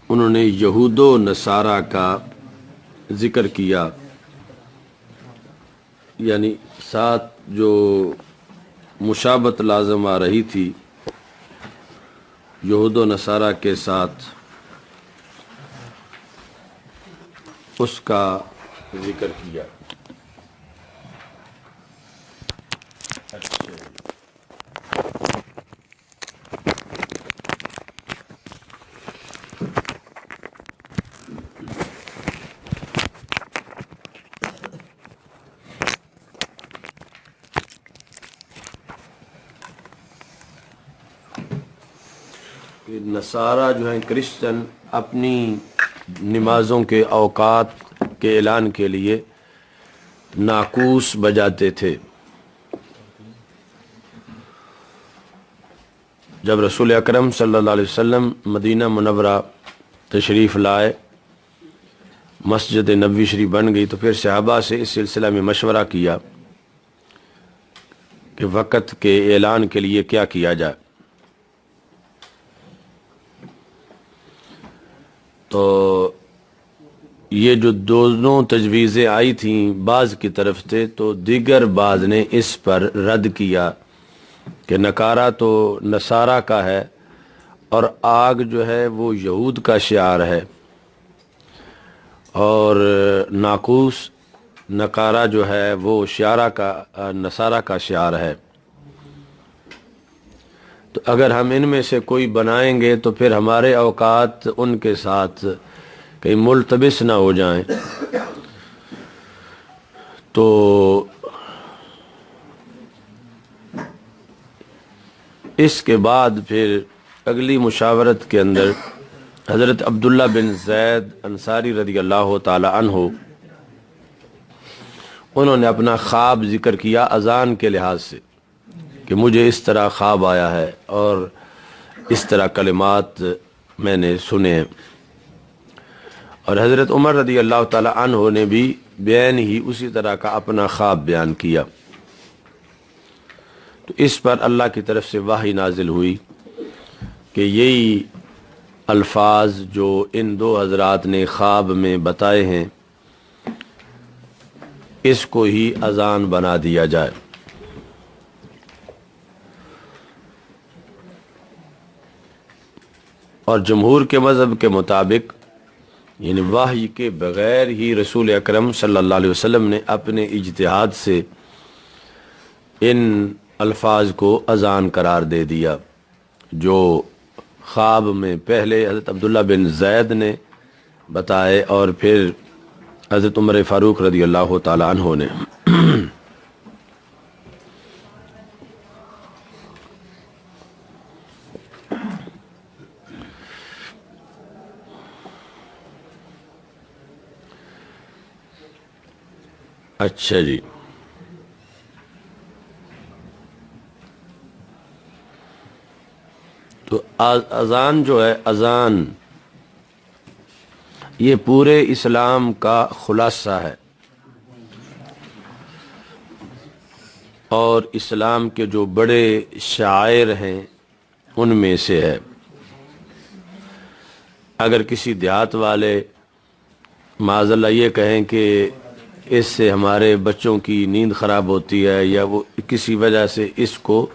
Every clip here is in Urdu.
انہوں نے یہود و نصارہ کا ذکر کیا، یعنی ساتھ جو مشابہت لازم آ رہی تھی یہود و نصارہ کے ساتھ، اس کا ذکر کیا۔ نصارہ جو ہیں کرسچن اپنی نمازوں کے اوقات کے اعلان کے لیے ناقوس بجاتے تھے۔ جب رسول اکرم صلی اللہ علیہ وسلم مدینہ منورہ تشریف لائے، مسجد نبوی شریف بن گئی، تو پھر صحابہ سے اس سلسلہ میں مشورہ کیا کہ وقت کے اعلان کے لیے کیا کیا جائے۔ تو یہ جو دونوں تجویزیں آئی تھیں بعض کی طرف سے، تو دیگر بعض نے اس پر رد کیا کہ نکارہ تو نصارہ کا ہے اور آگ جو ہے وہ یہود کا شعار ہے، اور ناقوس نکارہ جو ہے وہ نصارہ کا شعار ہے۔ تو اگر ہم ان میں سے کوئی بنائیں گے تو پھر ہمارے اوقات ان کے ساتھ کہیں ملتبس نہ ہو جائیں۔ تو اس کے بعد پھر اگلی مشاورت کے اندر حضرت عبداللہ بن زید انصاری رضی اللہ تعالی عنہ، انہوں نے اپنا خواب ذکر کیا اذان کے لحاظ سے کہ مجھے اس طرح خواب آیا ہے اور اس طرح کلمات میں نے سنے ہیں، اور حضرت عمر رضی اللہ تعالی عنہ نے بھی بیان ہی اسی طرح کا اپنا خواب بیان کیا۔ تو اس پر اللہ کی طرف سے وحی نازل ہوئی کہ یہی الفاظ جو ان دو حضرات نے خواب میں بتائے ہیں، اس کو ہی اذان بنا دیا جائے۔ اور جمہور کے مذہب کے مطابق یعنی وحی کے بغیر ہی رسول اکرم صلی اللہ علیہ وسلم نے اپنے اجتہاد سے ان الفاظ کو اذان قرار دے دیا، جو خواب میں پہلے حضرت عبداللہ بن زید نے بتائے اور پھر حضرت عمر فاروق رضی اللہ تعالی عنہ نے۔ اچھا جی، تو اذان جو ہے، اذان یہ پورے اسلام کا خلاصہ ہے، اور اسلام کے جو بڑے شاعر ہیں ان میں سے ہے۔ اگر کسی دیہات والے معاذ اللہ یہ کہیں کہ اس سے ہمارے بچوں کی نیند خراب ہوتی ہے، یا وہ کسی وجہ سے اس کو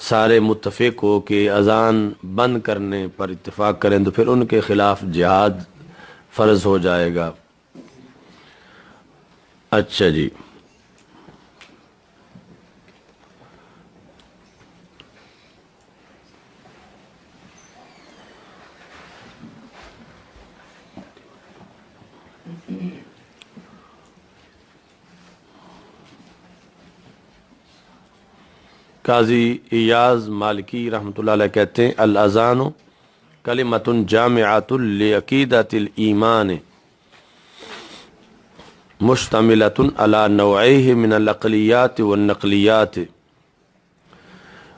سارے متفق ہو کہ اذان بند کرنے پر اتفاق کریں، تو پھر ان کے خلاف جہاد فرض ہو جائے گا۔ اچھا جی، قاضی ایاز مالکی رحمۃ اللہ علیہ کہتے ہیں الاذان کلمۃ جامعۃ لعقیدۃ الایمان مشتملۃ علی نوعیہ من العقلیات والنقلیات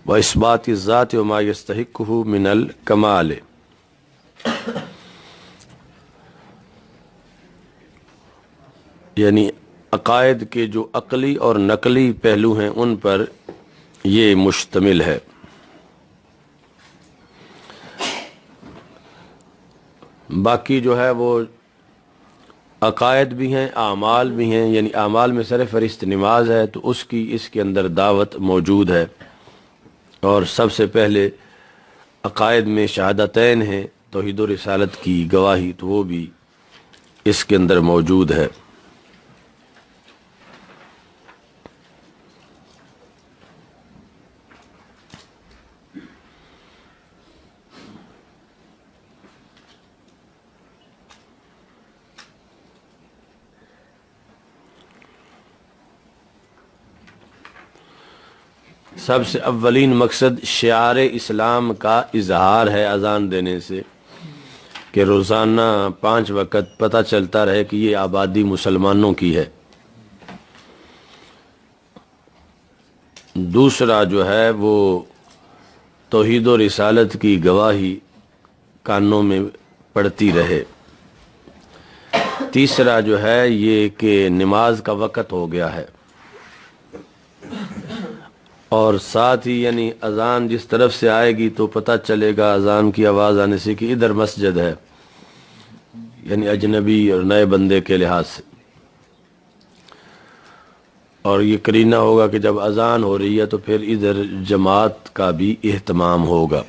واثبات الذات وما یستحقہ من الکمال۔ یعنی عقائد کے جو عقلی اور نقلی پہلو ہیں ان پر یہ مشتمل ہے۔ باقی جو ہے وہ عقائد بھی ہیں، اعمال بھی ہیں، یعنی اعمال میں سر فہرست نماز ہے تو اس کے اندر دعوت موجود ہے، اور سب سے پہلے عقائد میں شہادتین ہیں، توحید و رسالت کی گواہی، تو وہ بھی اس کے اندر موجود ہے۔ سب سے اولین مقصد شعار اسلام کا اظہار ہے اذان دینے سے، کہ روزانہ 5 وقت پتہ چلتا رہے کہ یہ آبادی مسلمانوں کی ہے۔ دوسرا جو ہے وہ توحید و رسالت کی گواہی کانوں میں پڑتی رہے۔ تیسرا جو ہے یہ کہ نماز کا وقت ہو گیا ہے، اور ساتھ ہی یعنی اذان جس طرف سے آئے گی تو پتہ چلے گا اذان کی آواز آنے سے کہ ادھر مسجد ہے، یعنی اجنبی اور نئے بندے کے لحاظ سے۔ اور یہ قرینہ ہوگا کہ جب اذان ہو رہی ہے تو پھر ادھر جماعت کا بھی اہتمام ہوگا۔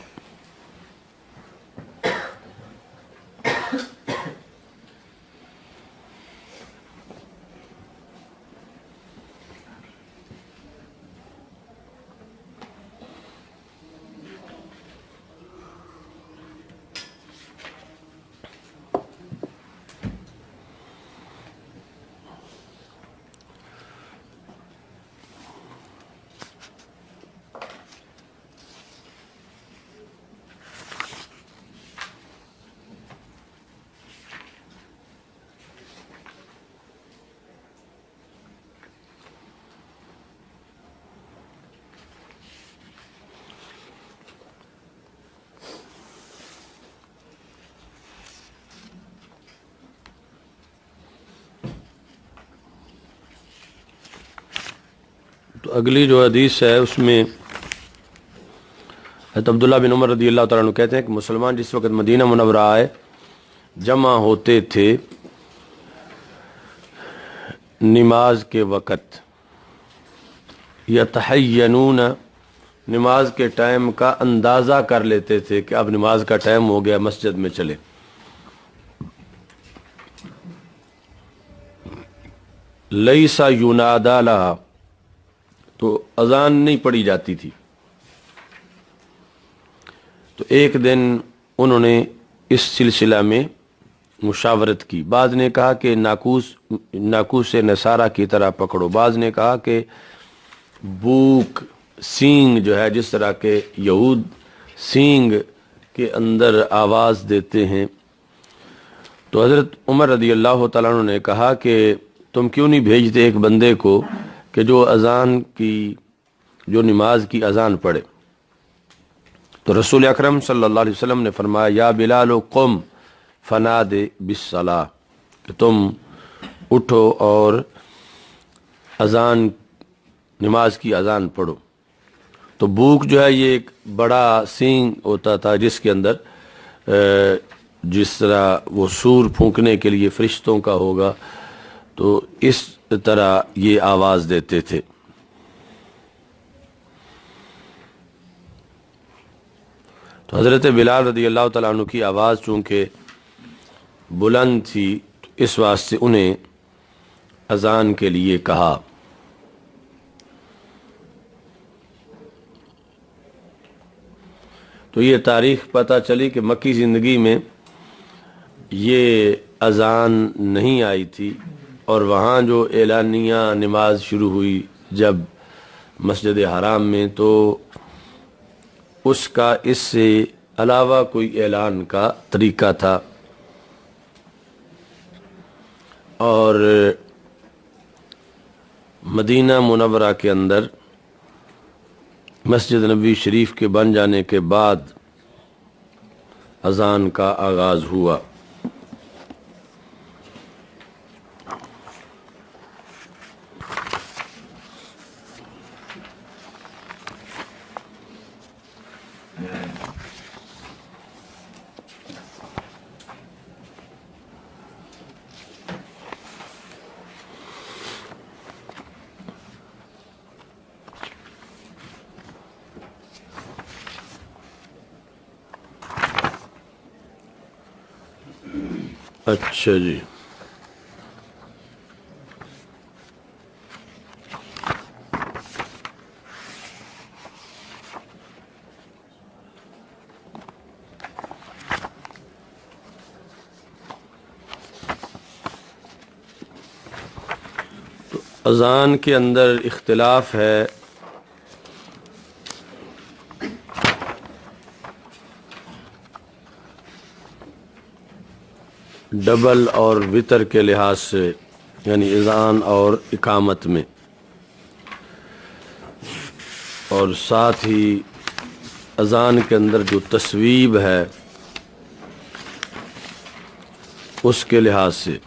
تو اگلی جو حدیث ہے اس میں حضرت عبداللہ بن عمر رضی اللہ تعالیٰ عنہ کہتے ہیں کہ مسلمان جس وقت مدینہ منورہ آئے جمع ہوتے تھے نماز کے وقت، یتحینون، نماز کے ٹائم کا اندازہ کر لیتے تھے کہ اب نماز کا ٹائم ہو گیا، مسجد میں چلے۔ لیسا ینادا لہا، تو اذان نہیں پڑھی جاتی تھی۔ تو ایک دن انہوں نے اس سلسلہ میں مشاورت کی، بعض نے کہا کہ ناقوس نصارہ کی طرح پکڑو، بعض نے کہا کہ بوک سینگ جو ہے جس طرح کے یہود سینگ کے اندر آواز دیتے ہیں۔ تو حضرت عمر رضی اللہ تعالیٰ عنہ نے کہا کہ تم کیوں نہیں بھیجتے ایک بندے کو کہ جو نماز کی اذان پڑھے؟ تو رسول اکرم صلی اللہ علیہ وسلم نے فرمایا یا بلال قم فنادِ بالصلاۃ، کہ تم اٹھو اور نماز کی اذان پڑھو۔ تو بوک جو ہے یہ ایک بڑا سینگ ہوتا تھا جس کے اندر جس طرح وہ سور پھونکنے کے لیے فرشتوں کا ہوگا، تو اس طرح یہ آواز دیتے تھے۔ تو حضرت بلال رضی اللہ تعالیٰ عنہ کی آواز چونکہ بلند تھی تو اس واسطے انہیں اذان کے لیے کہا۔ تو یہ تاریخ پتہ چلی کہ مکی زندگی میں یہ اذان نہیں آئی تھی، اور وہاں جو اعلانیہ نماز شروع ہوئی جب مسجد حرام میں، تو اس کا اس سے علاوہ کوئی اعلان کا طریقہ تھا۔ اور مدینہ منورہ کے اندر مسجد نبوی شریف کے بن جانے کے بعد اذان کا آغاز ہوا۔ اچھا جی، اذان کے اندر اختلاف ہے ڈبل اور وطر کے لحاظ سے، یعنی اذان اور اقامت میں، اور ساتھ ہی اذان کے اندر جو تصویب ہے اس کے لحاظ سے۔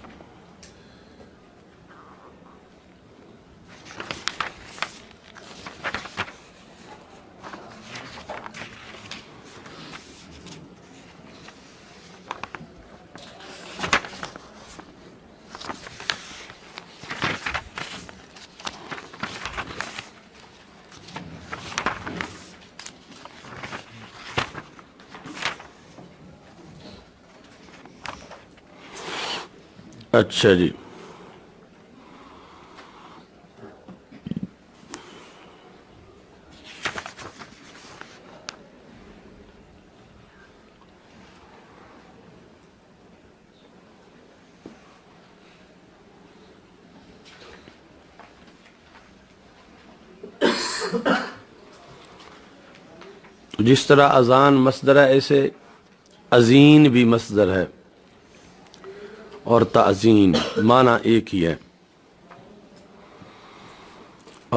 اچھا جی، جس طرح اذان مصدر ہے، ایسے اذین بھی مصدر ہے اور تعظیم معنی ایک ہی ہے۔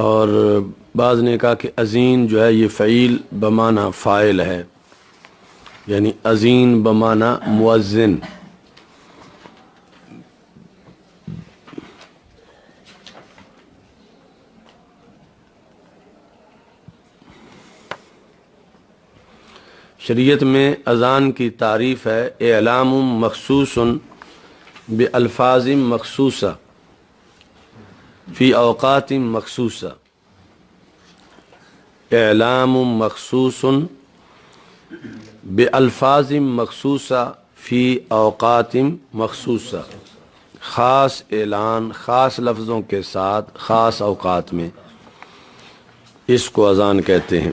اور بعض نے کہا کہ اذین جو ہے یہ فعیل بمعنی فاعل ہے، یعنی اذین بمعنی مؤذن۔ شریعت میں اذان کی تعریف ہے اعلام مخصوص بالفاظ مخصوصہ فی اوقات مخصوصہ، اعلام مخصوص بالفاظ مخصوصہ فی اوقات مخصوصہ، خاص اعلان خاص لفظوں کے ساتھ خاص اوقات میں، اس کو اذان کہتے ہیں۔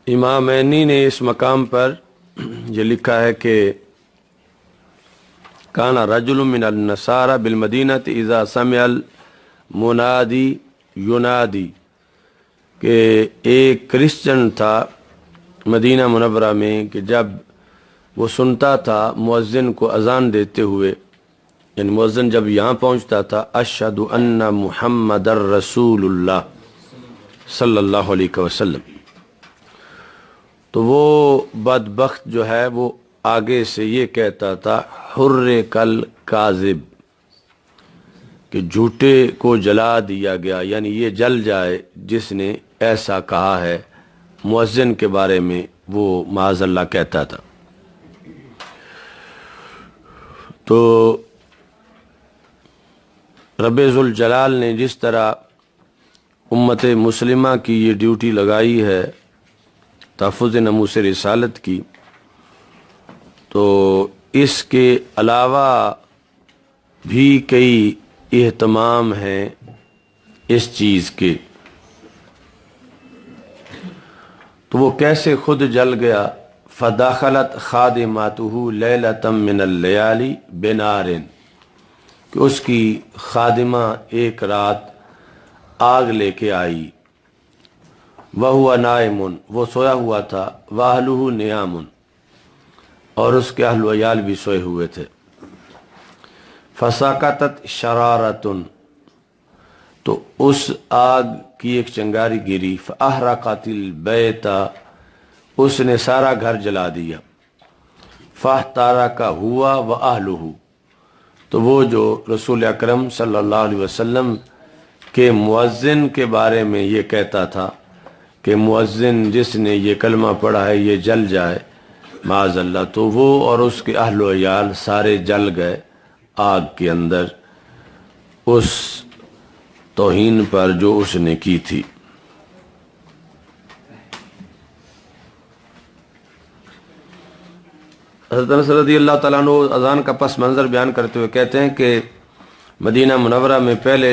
امامینی نے اس مقام پر یہ لکھا ہے کہ کانا رجل من النصارى بالمدینۃ اذا سمع المنادی ینادی، کہ ایک کرسچن تھا مدینہ منورہ میں کہ جب وہ سنتا تھا مؤذن کو اذان دیتے ہوئے، یعنی مؤذن جب یہاں پہنچتا تھا اشہد ان محمد رسول اللہ صلی اللہ علیہ وسلم، تو وہ بدبخت جو ہے وہ آگے سے یہ کہتا تھا حر کل کاذب، کہ جھوٹے کو جلا دیا گیا، یعنی یہ جل جائے جس نے ایسا کہا ہے مؤذن کے بارے میں، وہ معاذ اللہ کہتا تھا۔ تو رب ذوالجلال نے جس طرح امت مسلمہ کی یہ ڈیوٹی لگائی ہے تحفظ ناموس رسالت کی، تو اس کے علاوہ بھی کئی اہتمام ہیں اس چیز کے۔ تو وہ کیسے خود جل گیا، فدخلت خادماتہ لیلۃ من اللیالی بنار، کہ اس کی خادمہ ایک رات آگ لے کے آئی، وہو نائم، وہ سویا ہوا تھا، واہلہ نیام، اور اس کے اہل و عیال بھی سوئے ہوئے تھے، فسقطت شرارۃ، تو اس آگ کی ایک چنگاری گری، فاحرقت البیت، اس نے سارا گھر جلا دیا، فاحتارک ہوا و اہلہ، تو وہ جو رسول اکرم صلی اللہ علیہ وسلم کے مؤذن کے بارے میں یہ کہتا تھا کہ مؤذن جس نے یہ کلمہ پڑھا ہے یہ جل جائے معاذ اللہ، تو وہ اور اس کے اہل و عیال سارے جل گئے آگ کے اندر اس توہین پر جو اس نے کی تھی۔ حضرت انس رضی اللہ تعالیٰ عنہ اذان کا پس منظر بیان کرتے ہوئے کہتے ہیں کہ مدینہ منورہ میں پہلے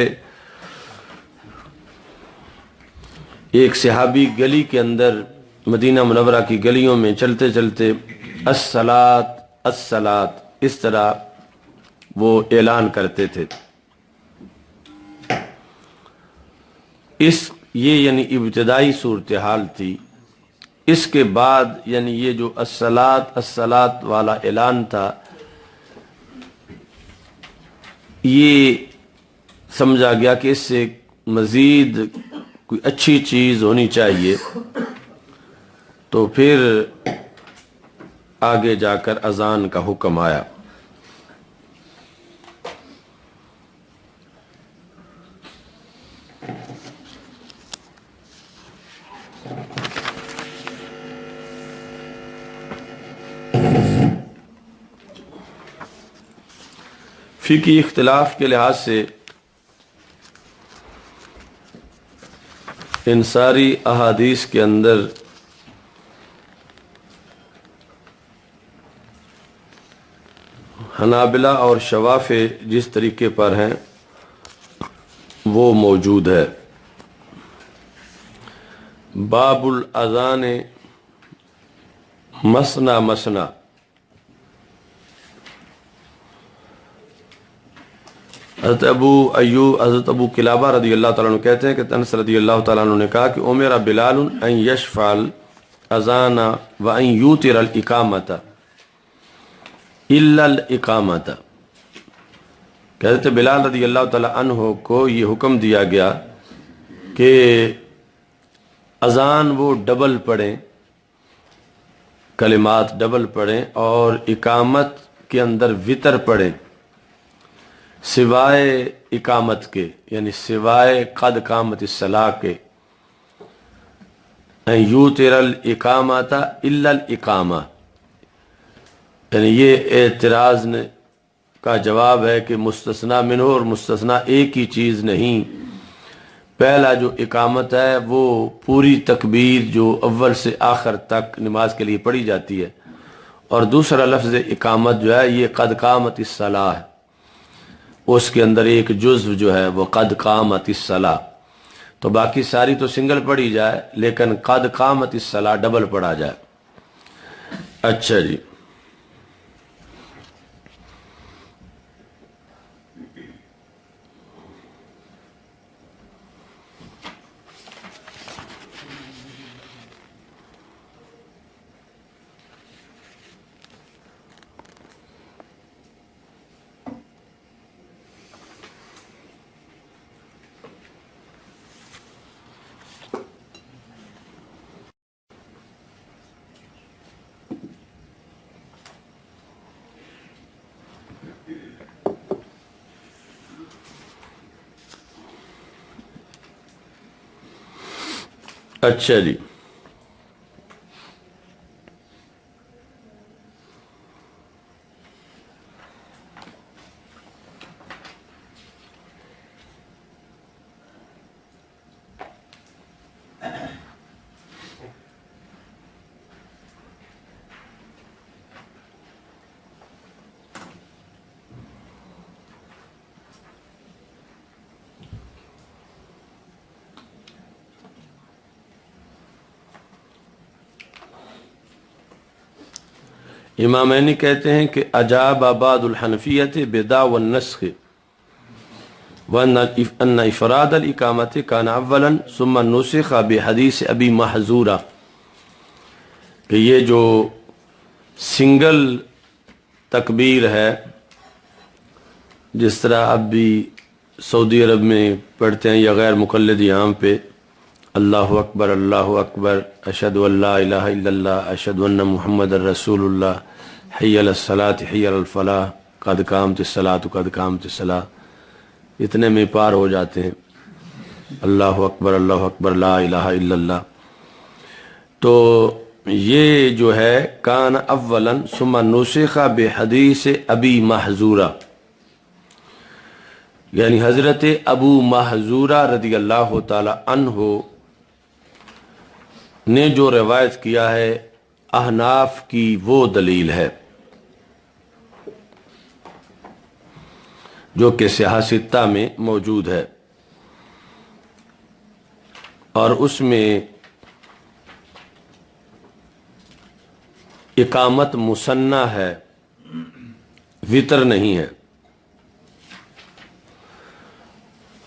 ایک صحابی گلی کے اندر مدینہ منورہ کی گلیوں میں چلتے چلتے الصلاۃ الصلاۃ اس طرح وہ اعلان کرتے تھے۔ یہ یعنی ابتدائی صورتحال تھی۔ اس کے بعد یعنی یہ جو الصلاۃ الصلاۃ والا اعلان تھا، یہ سمجھا گیا کہ اس سے مزید کوئی اچھی چیز ہونی چاہیے، تو پھر آگے جا کر اذان کا حکم آیا۔ فقہی اختلاف کے لحاظ سے ان ساری احادیث کے اندر حنابلہ اور شوافع جس طریقے پر ہیں وہ موجود ہے۔ باب الاذان مثنی مثنی، حضرت ابو قلابہ رضی اللہ تعالیٰ عنہ کہتے ہیں کہ انس رضی اللہ تعالیٰ عنہ نے کہا کہ امر بلال ان یشفع الاذان و ان یوتر الاقامۃ الا الاقامۃ، کہ حضرت بلال رضی اللہ تعالیٰ عنہ کو یہ حکم دیا گیا کہ اذان وہ ڈبل پڑھیں، کلمات ڈبل پڑھیں، اور اقامت کے اندر وطر پڑھیں، سوائے اقامت کے، یعنی سوائے قد قامت الصلاۃ کے، یوتر الاقامۃ الا الاقامہ، یعنی یہ اعتراض کا جواب ہے کہ مستثنی منہ اور مستثنی ایک ہی چیز نہیں۔ پہلا جو اقامت ہے وہ پوری تکبیر جو اول سے آخر تک نماز کے لیے پڑھی جاتی ہے، اور دوسرا لفظ اقامت جو ہے یہ قد قامت الصلاۃ ہے، اس کے اندر ایک جزو جو ہے وہ قد قامت الصلاۃ، تو باقی ساری تو سنگل پڑھی جائے لیکن قد قامت الصلاۃ ڈبل پڑھا جائے۔ اچھا جی، اچھا جی، امامینی کہتے ہیں کہ اجاب بعض الحنفیت بدعوی النسخ وان افراد الاقامت کان اولا ثم نسخ بحدیث ابی محذورہ، کہ یہ جو سنگل تکبیر ہے جس طرح اب بھی سعودی عرب میں پڑھتے ہیں یا غیر مقلد یہاں پہ اللہ اکبر اشہد ان لا الہ الا اللہ اشہد ان محمد الرسول اللہ حی علی الصلاۃ حی علی الفلاح قد قامت الصلاۃ قد قامت الصلاۃ، اتنے میں پار ہو جاتے ہیں، اللہ اکبر لا الہ الا اللہ۔ تو یہ جو ہے کان اولا ثم نسخ بحدیث ابی محذورہ، یعنی حضرت ابو محذورہ رضی اللہ تعالی عنہ نے جو روایت کیا ہے احناف کی وہ دلیل ہے جو کہ صحاح ستہ میں موجود ہے، اور اس میں اقامت مثنی ہے، وطر نہیں ہے۔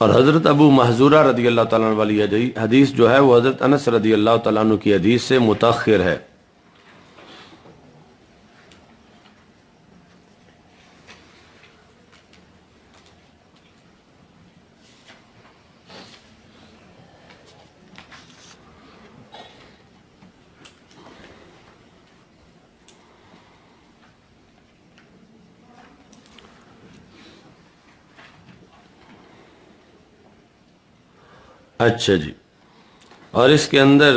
اور حضرت ابو محذورہ رضی اللہ تعالیٰ عنہ والی حدیث جو ہے وہ حضرت انس رضی اللہ تعالیٰ عنہ کی حدیث سے متاخر ہے۔ اچھا جی، اور اس کے اندر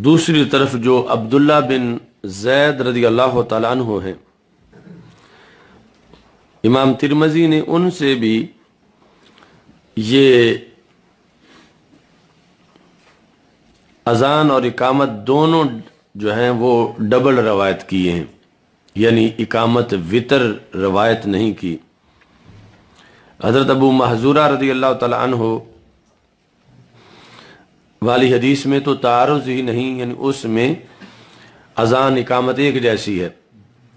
دوسری طرف جو عبداللہ بن زید رضی اللہ تعالیٰ عنہ ہیں، امام ترمذی نے ان سے بھی یہ اذان اور اقامت دونوں جو ہیں وہ ڈبل روایت کیے ہیں، یعنی اقامت وطر روایت نہیں کی۔ حضرت ابو محذورہ رضی اللہ تعالی عنہ والی حدیث میں تو تعارض ہی نہیں، یعنی اس میں اذان اقامت ایک جیسی ہے،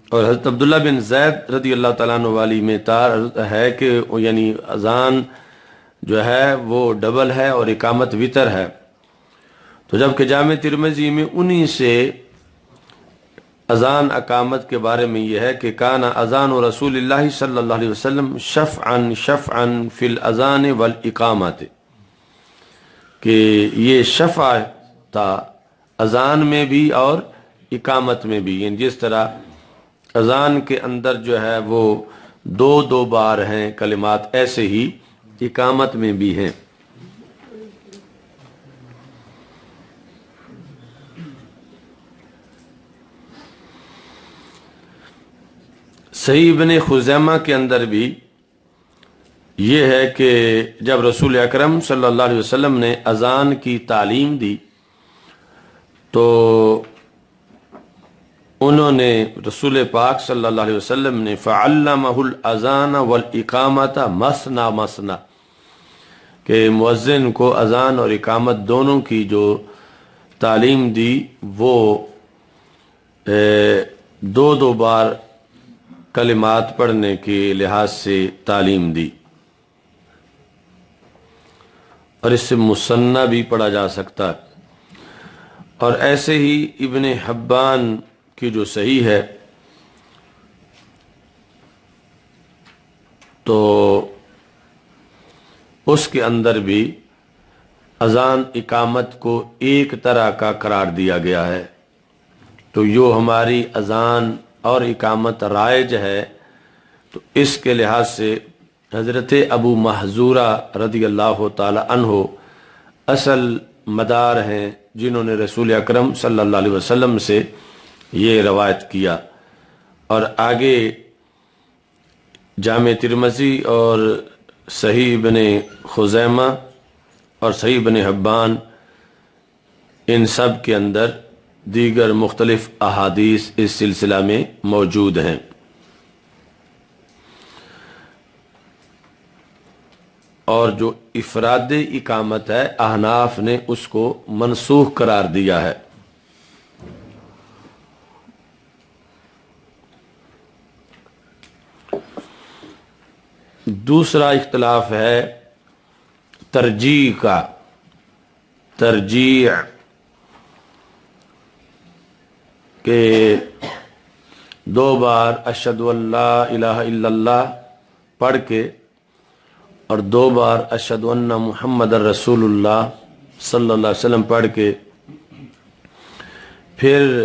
اور حضرت عبداللہ بن زید رضی اللہ تعالیٰ عنہ والی میں تعارض ہے کہ یعنی اذان جو ہے وہ ڈبل ہے اور اقامت وطر ہے۔ تو جبکہ جامع ترمذی میں انہی سے اذان اقامت کے بارے میں یہ ہے کہ کان اذان رسول اللہ صلی اللہ علیہ وسلم شفعا فی الاذان والاقامت، کہ یہ شفع تھا اذان میں بھی اور اقامت میں بھی، یعنی جس طرح اذان کے اندر جو ہے وہ دو بار ہیں کلمات، ایسے ہی اقامت میں بھی ہیں۔ صحیح ابن خزیمہ کے اندر بھی یہ ہے کہ جب رسول اکرم صلی اللہ علیہ وسلم نے اذان کی تعلیم دی تو انہوں نے رسول پاک صلی اللہ علیہ وسلم نے فعلمہ الاذان والاقامت مثنا مثنا، کہ مؤذن کو اذان اور اقامت دونوں کی جو تعلیم دی وہ دو بار کلمات پڑھنے کے لحاظ سے تعلیم دی، اور اس سے مثنی بھی پڑھا جا سکتا ہے۔ اور ایسے ہی ابن حبان کی جو صحیح ہے تو اس کے اندر بھی اذان اقامت کو ایک طرح کا قرار دیا گیا ہے، تو جو ہماری اذان اور اقامت رائج ہے تو اس کے لحاظ سے حضرت ابو محذورہ رضی اللہ تعالی عنہ اصل مدار ہیں جنہوں نے رسول اکرم صلی اللہ علیہ وسلم سے یہ روایت کیا۔ اور آگے جامع ترمذی اور صحیح ابن خزیمہ اور صحیح ابن حبان، ان سب کے اندر دیگر مختلف احادیث اس سلسلہ میں موجود ہیں۔ اور جو افراد اقامت ہے احناف نے اس کو منسوخ قرار دیا ہے۔ دوسرا اختلاف ہے ترجیح کا، ترجیح کہ 2 بار اشہد ان لا الہ الا اللہ پڑھ کے اور 2 بار اشہد ان محمد رسول اللہ صلی اللہ علیہ وسلم پڑھ کے پھر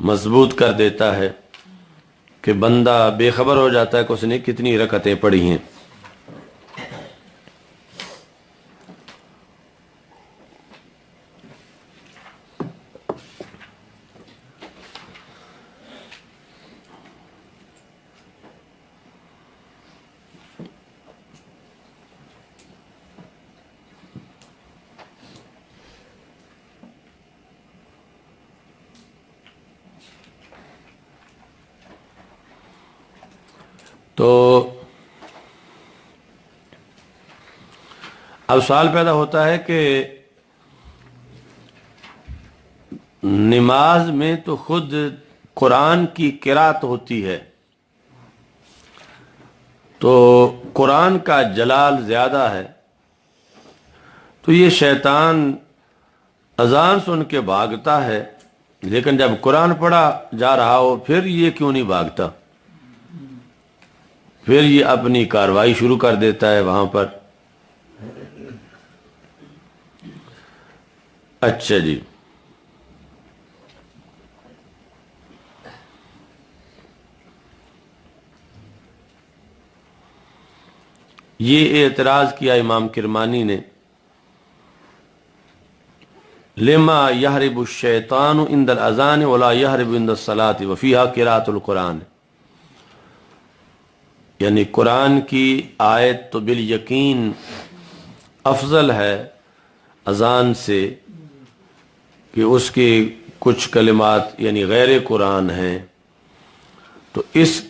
مضبوط کر دیتا ہے کہ بندہ بے خبر ہو جاتا ہے کہ اس نے کتنی رکعتیں پڑھی ہیں۔ تو اب سوال پیدا ہوتا ہے کہ نماز میں تو خود قرآن کی قرات ہوتی ہے، تو قرآن کا جلال زیادہ ہے، تو یہ شیطان اذان سن کے بھاگتا ہے، لیکن جب قرآن پڑھا جا رہا ہو پھر یہ کیوں نہیں بھاگتا؟ پھر یہ اپنی کارروائی شروع کر دیتا ہے وہاں پر۔ اچھا جی، یہ اعتراض کیا امام کرمانی نے، لما یحرب الشیطان عند الاذان ولا یحرب عند الصلاۃ وفیہا قراءۃ القرآن، یعنی قرآن کی آیت تو بالیقین افضل ہے اذان سے، کہ اس کے کچھ کلمات یعنی غیر قرآن ہیں، تو اس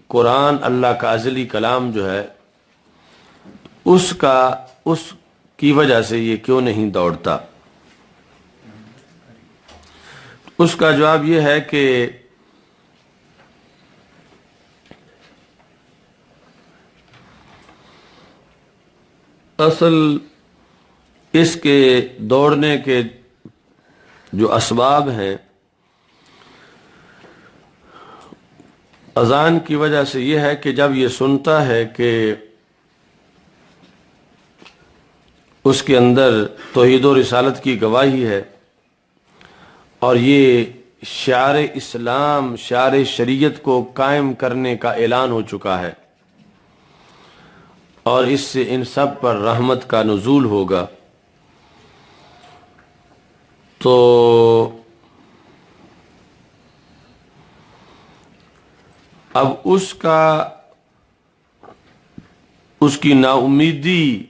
قرآن اللہ کا ازلی کلام جو ہے اس کی وجہ سے یہ کیوں نہیں دوڑتا؟ اس کا جواب یہ ہے کہ اصل اس کے دوڑنے کے جو اسباب ہیں اذان کی وجہ سے یہ ہے کہ جب یہ سنتا ہے کہ اس کے اندر توحید و رسالت کی گواہی ہے اور یہ شعار اسلام، شعار شریعت کو قائم کرنے کا اعلان ہو چکا ہے اور اس سے ان سب پر رحمت کا نزول ہوگا، تو اب اس کی نا امیدی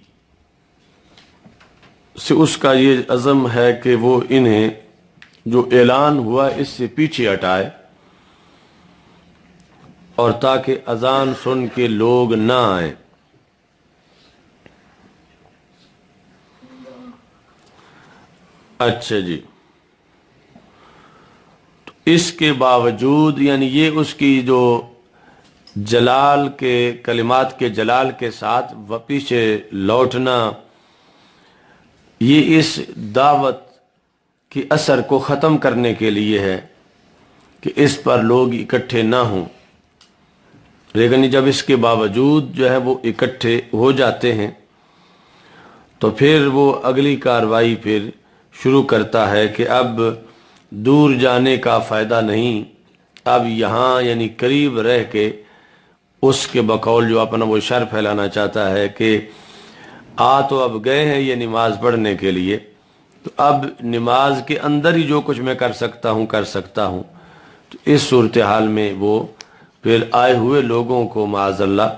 سے اس کا یہ عزم ہے کہ وہ انہیں جو اعلان ہوا اس سے پیچھے ہٹائے، اور تاکہ اذان سن کے لوگ نہ آئیں۔ اچھا جی، تو اس کے باوجود یعنی یہ اس کی جو جلال کے کلمات کے جلال کے ساتھ پیچھے لوٹنا، یہ اس دعوت کی اثر کو ختم کرنے کے لیے ہے کہ اس پر لوگ اکٹھے نہ ہوں، لیکن جب اس کے باوجود جو ہے وہ اکٹھے ہو جاتے ہیں تو پھر وہ اگلی کارروائی پھر شروع کرتا ہے کہ اب دور جانے کا فائدہ نہیں، اب یہاں یعنی قریب رہ کے اس کے بقول جو اپنا وہ شر پھیلانا چاہتا ہے کہ تو اب گئے ہیں یہ نماز پڑھنے کے لیے، تو اب نماز کے اندر ہی جو کچھ میں کر سکتا ہوں، تو اس صورتحال میں وہ پھر آئے ہوئے لوگوں کو معاذ اللہ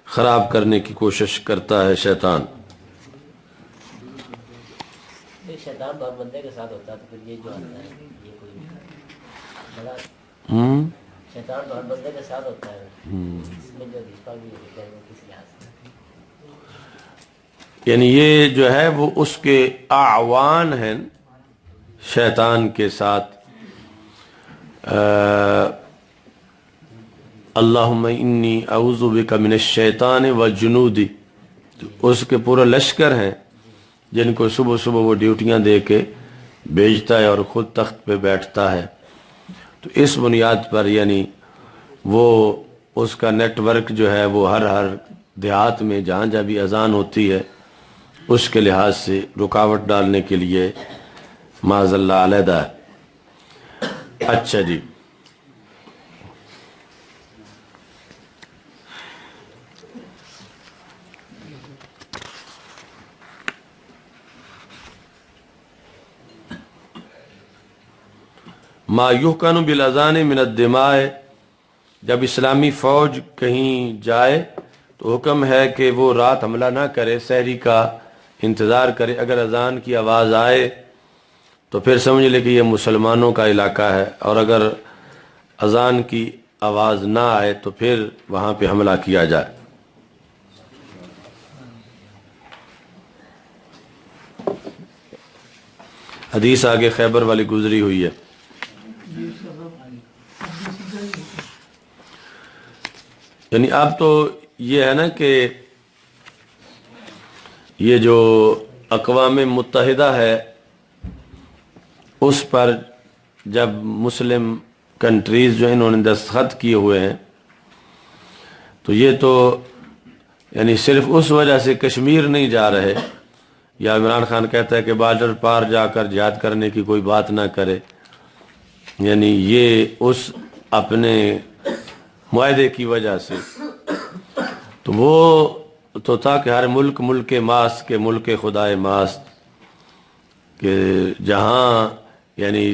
خراب کرنے کی کوشش کرتا ہے شیطان۔ شیطان تو ہر بندے کے ساتھ ہوتا ہے، تو پھر یہ جو آتا ہے یہ کوئی بڑا شیطان تو ہر بندے کے ساتھ ہوتا ہے، اس میں جو رشتہ بھی ہے وہ کس لحاظ سے، یعنی یہ جو ہے وہ اس کے اعوان ہیں شیطان کے ساتھ۔ اللہم انی اعوذ بک من الشیطان وجنودی، اس کے پورا لشکر ہیں جن کو صبح صبح وہ ڈیوٹیاں دے کے بھیجتا ہے اور خود تخت پہ بیٹھتا ہے، تو اس بنیاد پر یعنی وہ اس کا نیٹ ورک جو ہے وہ ہر دیہات میں جہاں جہاں بھی اذان ہوتی ہے اس کے لحاظ سے رکاوٹ ڈالنے کے لیے معاذ اللہ علیحدہ ہے۔ اچھا جی، ما یحقن بالاذان من الدماء، جب اسلامی فوج کہیں جائے تو حکم ہے کہ وہ رات حملہ نہ کرے، سحری کا انتظار کرے۔ اگر اذان کی آواز آئے تو پھر سمجھ لے کہ یہ مسلمانوں کا علاقہ ہے، اور اگر اذان کی آواز نہ آئے تو پھر وہاں پہ حملہ کیا جائے۔ حدیث آگے خیبر والی گزری ہوئی ہے۔ یعنی اب تو یہ ہے نا کہ یہ جو اقوام متحدہ ہے اس پر جب مسلم کنٹریز جو انہوں نے دستخط کیے ہوئے ہیں تو یہ تو یعنی صرف اس وجہ سے کشمیر نہیں جا رہے، یا عمران خان کہتا ہے کہ بارڈر پار جا کر جہاد کرنے کی کوئی بات نہ کرے، یعنی یہ اس اپنے معاہدے کی وجہ سے، تو وہ تو تھا کہ ہر ملک ماست کے ملک خدائے ماست، کہ جہاں یعنی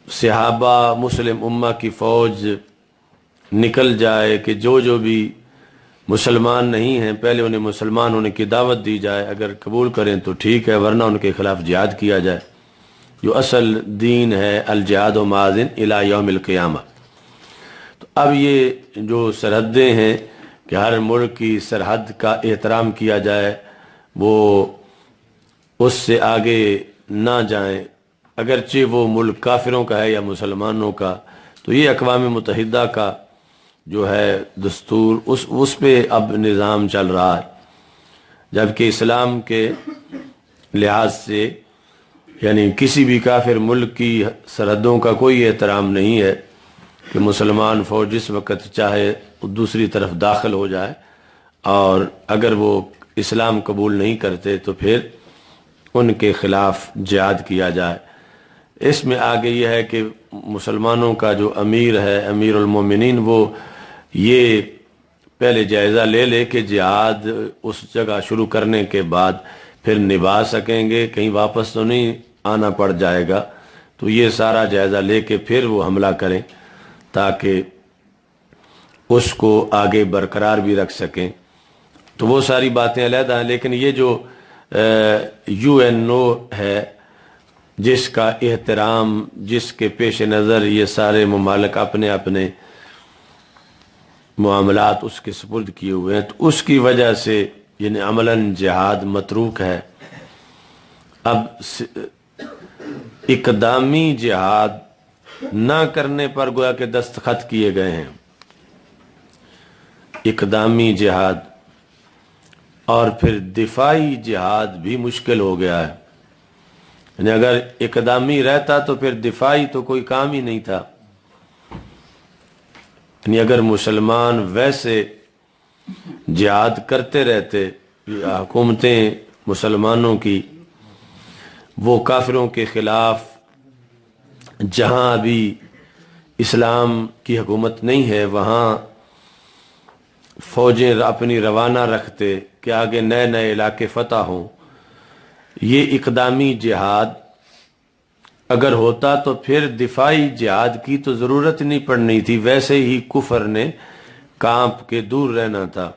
صحابہ مسلم امہ کی فوج نکل جائے کہ جو بھی مسلمان نہیں ہیں پہلے انہیں مسلمان ہونے کی دعوت دی جائے، اگر قبول کریں تو ٹھیک ہے، ورنہ ان کے خلاف جہاد کیا جائے، جو اصل دین ہے الجہاد و ماذن الی یوم القیامہ۔ تو اب یہ جو سرحدیں ہیں کہ ہر ملک کی سرحد کا احترام کیا جائے، وہ اس سے آگے نہ جائیں، اگرچہ وہ ملک کافروں کا ہے یا مسلمانوں کا، تو یہ اقوام متحدہ کا جو ہے دستور اس پہ اب نظام چل رہا ہے، جبکہ اسلام کے لحاظ سے یعنی کسی بھی کافر ملک کی سرحدوں کا کوئی احترام نہیں ہے کہ مسلمان فوج جس وقت چاہے دوسری طرف داخل ہو جائے، اور اگر وہ اسلام قبول نہیں کرتے تو پھر ان کے خلاف جہاد کیا جائے۔ اس میں آگے یہ ہے کہ مسلمانوں کا جو امیر ہے امیر المومنین، وہ یہ پہلے جائزہ لے لے کہ جہاد اس جگہ شروع کرنے کے بعد پھر نبھا سکیں گے، کہیں واپس تو نہیں آنا پڑ جائے گا، تو یہ سارا جائزہ لے کے پھر وہ حملہ کریں تاکہ اس کو آگے برقرار بھی رکھ سکیں۔ تو وہ ساری باتیں علیحدہ ہیں، لیکن یہ جو یو این او ہے جس کا احترام، جس کے پیش نظر یہ سارے ممالک اپنے اپنے معاملات اس کے سپرد کیے ہوئے ہیں، تو اس کی وجہ سے یعنی عملاً جہاد متروک ہے۔ اب اقدامی جہاد نہ کرنے پر گویا کہ دستخط کیے گئے ہیں، اقدامی جہاد، اور پھر دفاعی جہاد بھی مشکل ہو گیا ہے، یعنی اگر اقدامی رہتا تو پھر دفاعی تو کوئی کام ہی نہیں تھا، یعنی اگر مسلمان ویسے جہاد کرتے رہتے، حکومتیں مسلمانوں کی وہ کافروں کے خلاف جہاں ابھی اسلام کی حکومت نہیں ہے وہاں فوجیں اپنی روانہ رکھتے کہ آگے نئے نئے علاقے فتح ہوں، یہ اقدامی جہاد اگر ہوتا تو پھر دفاعی جہاد کی تو ضرورت نہیں پڑنی تھی، ویسے ہی کفر نے کانپ کے دور رہنا تھا۔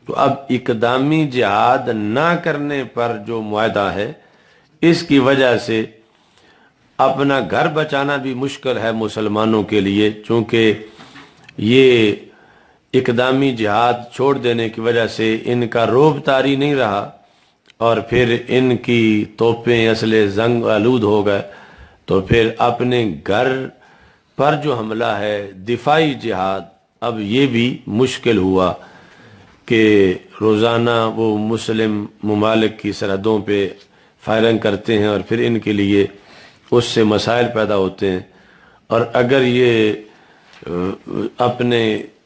تو اب اقدامی جہاد نہ کرنے پر جو معاہدہ ہے اس کی وجہ سے اپنا گھر بچانا بھی مشکل ہے مسلمانوں کے لیے، چونکہ یہ اقدامی جہاد چھوڑ دینے کی وجہ سے ان کا رعب طاری نہیں رہا، اور پھر ان کی توپیں اسلحے زنگ آلود ہو گئے، تو پھر اپنے گھر پر جو حملہ ہے دفاعی جہاد اب یہ بھی مشکل ہوا کہ روزانہ وہ مسلم ممالک کی سرحدوں پہ فائرنگ کرتے ہیں اور پھر ان کے لیے اس سے مسائل پیدا ہوتے ہیں، اور اگر یہ اپنے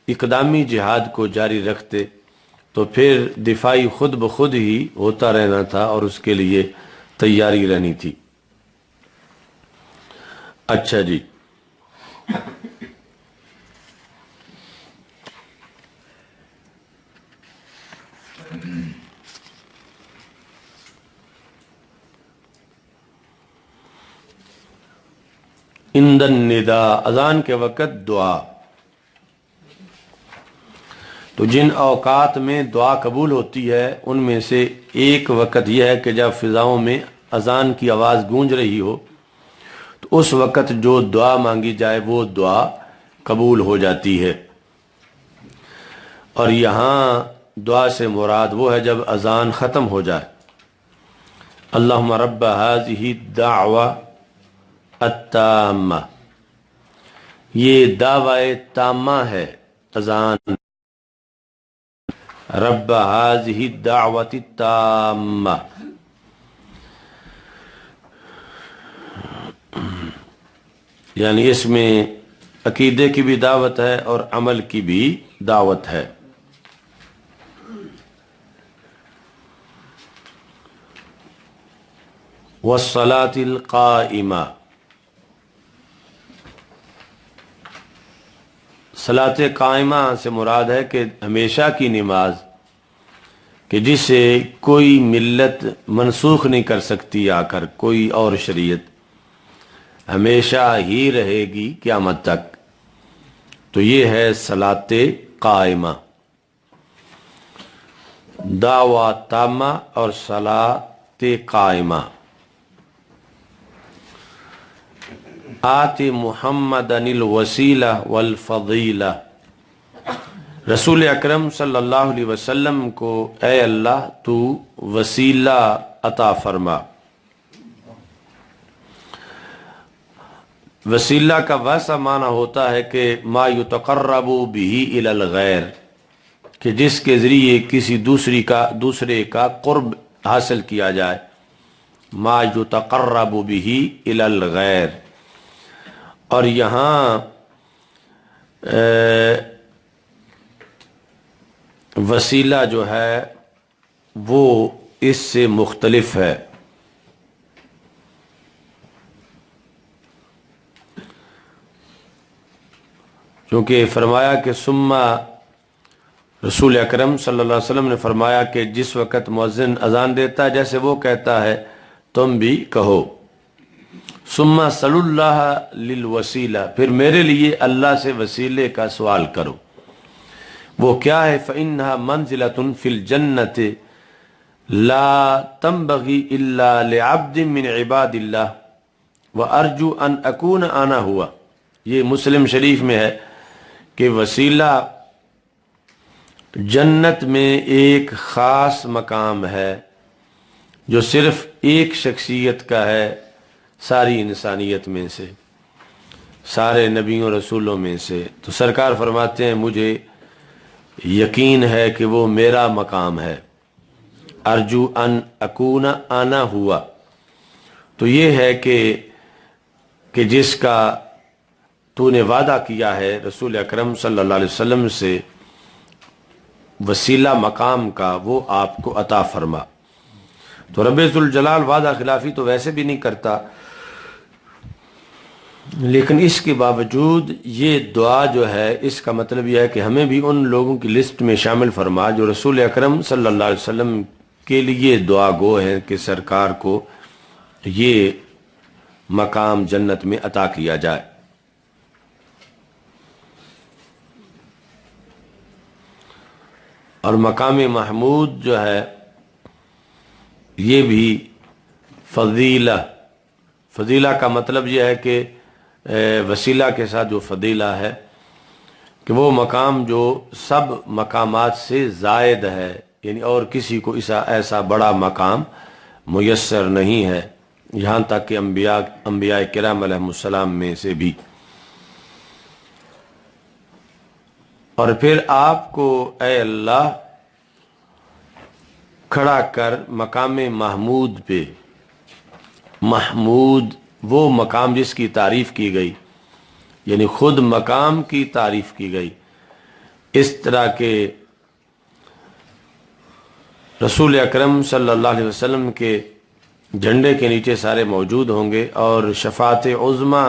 اقدامی جہاد کو جاری رکھتے تو پھر دفاعی خود بخود ہی ہوتا رہنا تھا اور اس کے لیے تیاری رہنی تھی۔ اچھا جی، عند النداء، اذان کے وقت دعا. تو جن اوقات میں دعا قبول ہوتی ہے ان میں سے ایک وقت یہ ہے کہ جب فضاؤں میں اذان کی آواز گونج رہی ہو تو اس وقت جو دعا مانگی جائے وہ دعا قبول ہو جاتی ہے. اور یہاں دعا سے مراد وہ ہے جب اذان ختم ہو جائے. اللہم رب هذه الدعوہ التامہ، یہ دعوی تامہ ہے اذان. رب هذه الدعوة التامہ، یعنی اس میں عقیدے کی بھی دعوت ہے اور عمل کی بھی دعوت ہے. والصلاة القائمہ، صلاۃ قائمہ سے مراد ہے کہ ہمیشہ کی نماز کہ جسے کوئی ملت منسوخ نہیں کر سکتی، آ کر کوئی اور شریعت ہمیشہ ہی رہے گی قیامت تک. تو یہ ہے صلاۃ قائمہ، دعوی تامہ اور صلاۃ قائمہ. آتی محمد الوسیلہ والفضیلہ، رسول اکرم صلی اللہ علیہ وسلم کو اے اللہ تو وسیلہ عطا فرما. وسیلہ کا ویسا معنی ہوتا ہے کہ ما یتقرب بہ الی الغیر، کہ جس کے ذریعے کسی دوسرے کا قرب حاصل کیا جائے. ما یتقرب بہ الی الغیر. اور یہاں وسیلہ جو ہے وہ اس سے مختلف ہے. کیونکہ فرمایا کہ ثم، رسول اکرم صلی اللہ علیہ وسلم نے فرمایا کہ جس وقت مؤذن اذان دیتا ہے جیسے وہ کہتا ہے تم بھی کہو. ثم صلی اللہ للوسیلہ، پھر میرے لیے اللہ سے وسیلے کا سوال کرو. وہ کیا ہے؟ فإنها منزلة في الجنة لا تنبغي إلا لعبد من عباد الله وأرجو أن أكون أنا هو. یہ مسلم شریف میں ہے کہ وسیلہ جنت میں ایک خاص مقام ہے جو صرف ایک شخصیت کا ہے ساری انسانیت میں سے، سارے نبیوں رسولوں میں سے. تو سرکار فرماتے ہیں مجھے یقین ہے کہ وہ میرا مقام ہے. ارجو ان اکون انا ہوا. تو یہ ہے کہ جس کا تو نے وعدہ کیا ہے رسول اکرم صلی اللہ علیہ وسلم سے وسیلہ مقام کا، وہ آپ کو عطا فرما. تو رب ذوالجلال وعدہ خلافی تو ویسے بھی نہیں کرتا، لیکن اس کے باوجود یہ دعا جو ہے اس کا مطلب یہ ہے کہ ہمیں بھی ان لوگوں کی لسٹ میں شامل فرما جو رسول اکرم صلی اللہ علیہ وسلم کے لیے دعا گو ہیں کہ سرکار کو یہ مقام جنت میں عطا کیا جائے. اور مقام محمود جو ہے یہ بھی فضیلہ کا مطلب یہ ہے کہ وسیلہ کے ساتھ جو فضیلہ ہے کہ وہ مقام جو سب مقامات سے زائد ہے، یعنی اور کسی کو ایسا بڑا مقام میسر نہیں ہے، یہاں تک کہ انبیاء کرام علیہ السلام میں سے بھی. اور پھر آپ کو اے اللہ کھڑا کر مقام محمود پہ. محمود وہ مقام جس کی تعریف کی گئی، یعنی خود مقام کی تعریف کی گئی. اس طرح کے رسول اکرم صلی اللہ علیہ وسلم کے جھنڈے کے نیچے سارے موجود ہوں گے اور شفاعت عظمیٰ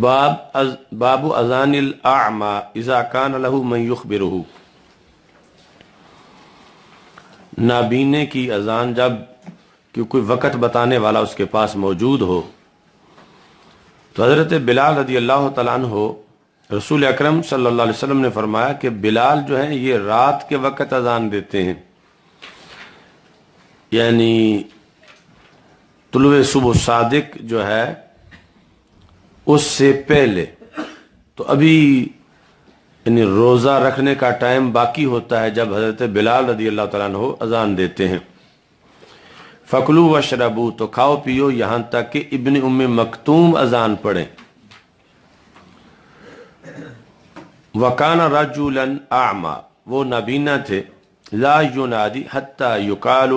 باب اذان الاعمى اذا کان له من یخبرہ، نابینے کی اذان جب کہ کوئی وقت بتانے والا اس کے پاس موجود ہو. تو حضرت بلال رضی اللہ تعالیٰ عنہ، رسول اکرم صلی اللہ علیہ وسلم نے فرمایا کہ بلال جو ہیں یہ رات کے وقت اذان دیتے ہیں، یعنی طلوع صبح صادق جو ہے اس سے پہلے. تو ابھی یعنی روزہ رکھنے کا ٹائم باقی ہوتا ہے جب حضرت بلال رضی اللہ تعالیٰ عنہ اذان دیتے ہیں. فَكُلُوا وَاشْرَبُوا، تو کھاؤ پیو یہاں تک کہ ابن ام مکتوم اذان پڑھیں. وَكَانَ رَجُلًا أَعْمَى، وہ نابینا تھے. لا ينادی حتى يقال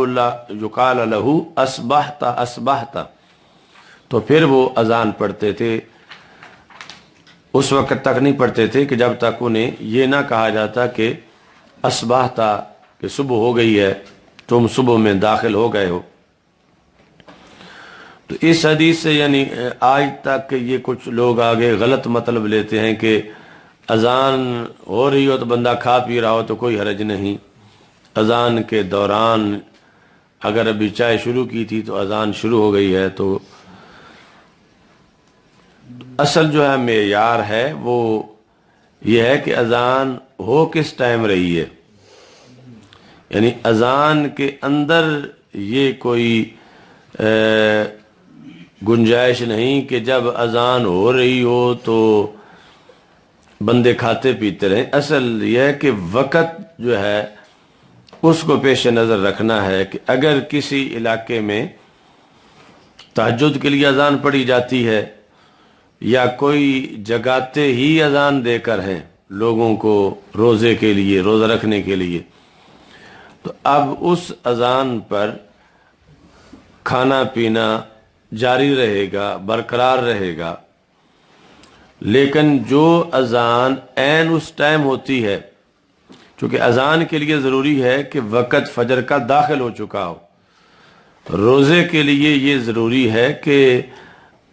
له اصبحت اصبحت، تو پھر وہ اذان پڑھتے تھے، اس وقت تک نہیں پڑھتے تھے کہ جب تک انہیں یہ نہ کہا جاتا کہ اصبحت، کہ صبح ہو گئی ہے، تم صبح میں داخل ہو گئے ہو. تو اس حدیث سے یعنی آج تک یہ کچھ لوگ آگے غلط مطلب لیتے ہیں کہ اذان ہو رہی ہو تو بندہ کھا پی رہا ہو تو کوئی حرج نہیں، اذان کے دوران اگر ابھی چائے شروع کی تھی تو اذان شروع ہو گئی ہے. تو اصل جو ہے معیار ہے وہ یہ ہے کہ اذان ہو کس ٹائم رہی ہے، یعنی اذان کے اندر یہ کوئی گنجائش نہیں کہ جب اذان ہو رہی ہو تو بندے کھاتے پیتے رہیں. اصل یہ ہے کہ وقت جو ہے اس کو پیش نظر رکھنا ہے کہ اگر کسی علاقے میں تہجد کے لیے اذان پڑھی جاتی ہے یا کوئی جگاتے ہی اذان دے کر ہیں لوگوں کو روزے کے لیے، روزہ رکھنے کے لیے، تو اب اس اذان پر کھانا پینا جاری رہے گا، برقرار رہے گا. لیکن جو اذان عین اس ٹائم ہوتی ہے، چونکہ اذان کے لیے ضروری ہے کہ وقت فجر کا داخل ہو چکا ہو، روزے کے لیے یہ ضروری ہے کہ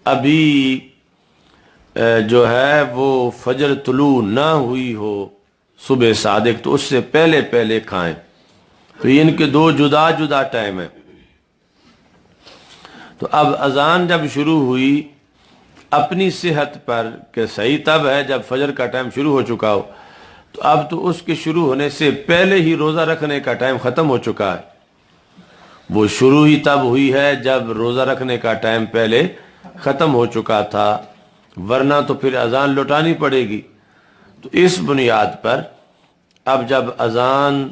ابھی جو ہے وہ فجر طلوع نہ ہوئی ہو صبح صادق، تو اس سے پہلے پہلے کھائیں. تو ان کے دو جدا جدا ٹائم ہیں. تو اب اذان جب شروع ہوئی اپنی صحت پر کہ صحیح تب ہے جب فجر کا ٹائم شروع ہو چکا ہو، تو اب تو اس کے شروع ہونے سے پہلے ہی روزہ رکھنے کا ٹائم ختم ہو چکا ہے. وہ شروع ہی تب ہوئی ہے جب روزہ رکھنے کا ٹائم پہلے ختم ہو چکا تھا، ورنہ تو پھر اذان لوٹانی پڑے گی. تو اس بنیاد پر اب جب اذان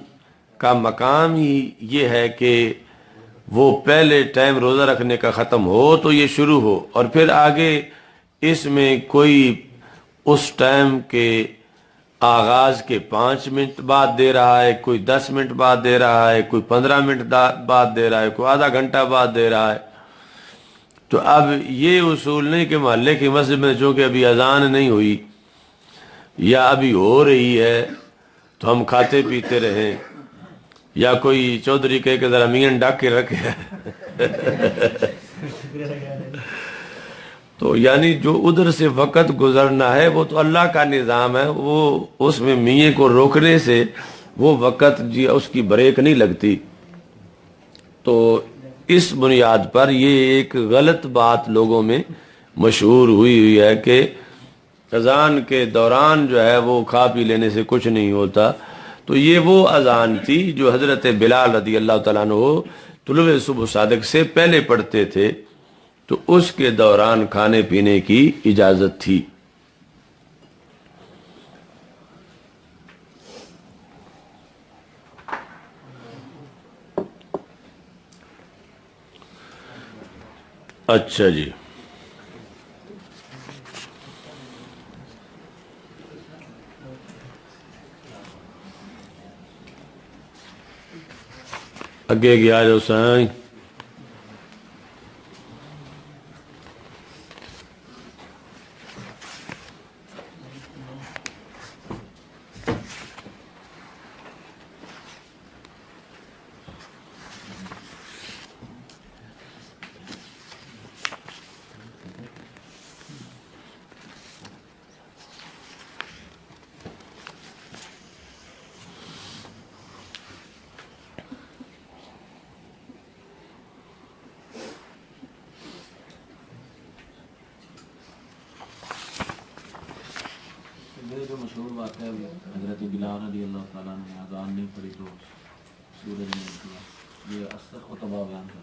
کا مقام ہی یہ ہے کہ وہ پہلے ٹائم روزہ رکھنے کا ختم ہو تو یہ شروع ہو، اور پھر آگے اس میں کوئی اس ٹائم کے آغاز کے 5 منٹ بعد دے رہا ہے، کوئی 10 منٹ بعد دے رہا ہے، کوئی 15 منٹ بعد دے رہا ہے، کوئی آدھا گھنٹہ بعد دے رہا ہے. تو اب یہ اصول نہیں کہ محلے کی مسجد میں چونکہ ابھی اذان نہیں ہوئی یا ابھی ہو رہی ہے تو ہم کھاتے پیتے رہیں، یا کوئی چودھری کہے کہ ذرا مین ڈاک کے رکھے. تو یعنی جو ادھر سے وقت گزرنا ہے وہ تو اللہ کا نظام ہے، وہ اس میں میے کو روکنے سے وہ وقت جی اس کی بریک نہیں لگتی. تو اس بنیاد پر یہ ایک غلط بات لوگوں میں مشہور ہوئی ہے کہ اذان کے دوران جو ہے وہ کھا پی لینے سے کچھ نہیں ہوتا. تو یہ وہ اذان تھی جو حضرت بلال رضی اللہ تعالیٰ عنہ طلوع صبح صادق سے پہلے پڑھتے تھے، تو اس کے دوران کھانے پینے کی اجازت تھی. اچھا جی، اگے گیا جو سائیں. مشہور بات ہے حضرت بلال رضی اللہ تعالیٰ نے اذان نہیں پڑھی تو سورج نہیں نکلا، یہ اثر خطبہ بیان کر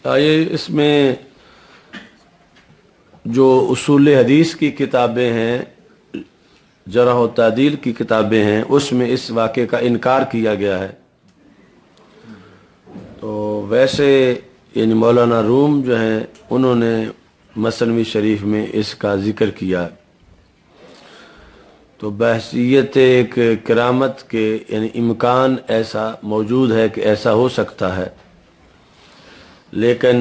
دیں۔ یہ اس میں جو اصول حدیث کی کتابیں ہیں، جرح و تعدیل کی کتابیں ہیں، اس میں اس واقعے کا انکار کیا گیا ہے۔ تو ویسے یعنی مولانا روم جو ہیں انہوں نے مثنوی شریف میں اس کا ذکر کیا، تو بحثیت ایک کرامت کے یعنی امکان ایسا موجود ہے کہ ایسا ہو سکتا ہے، لیکن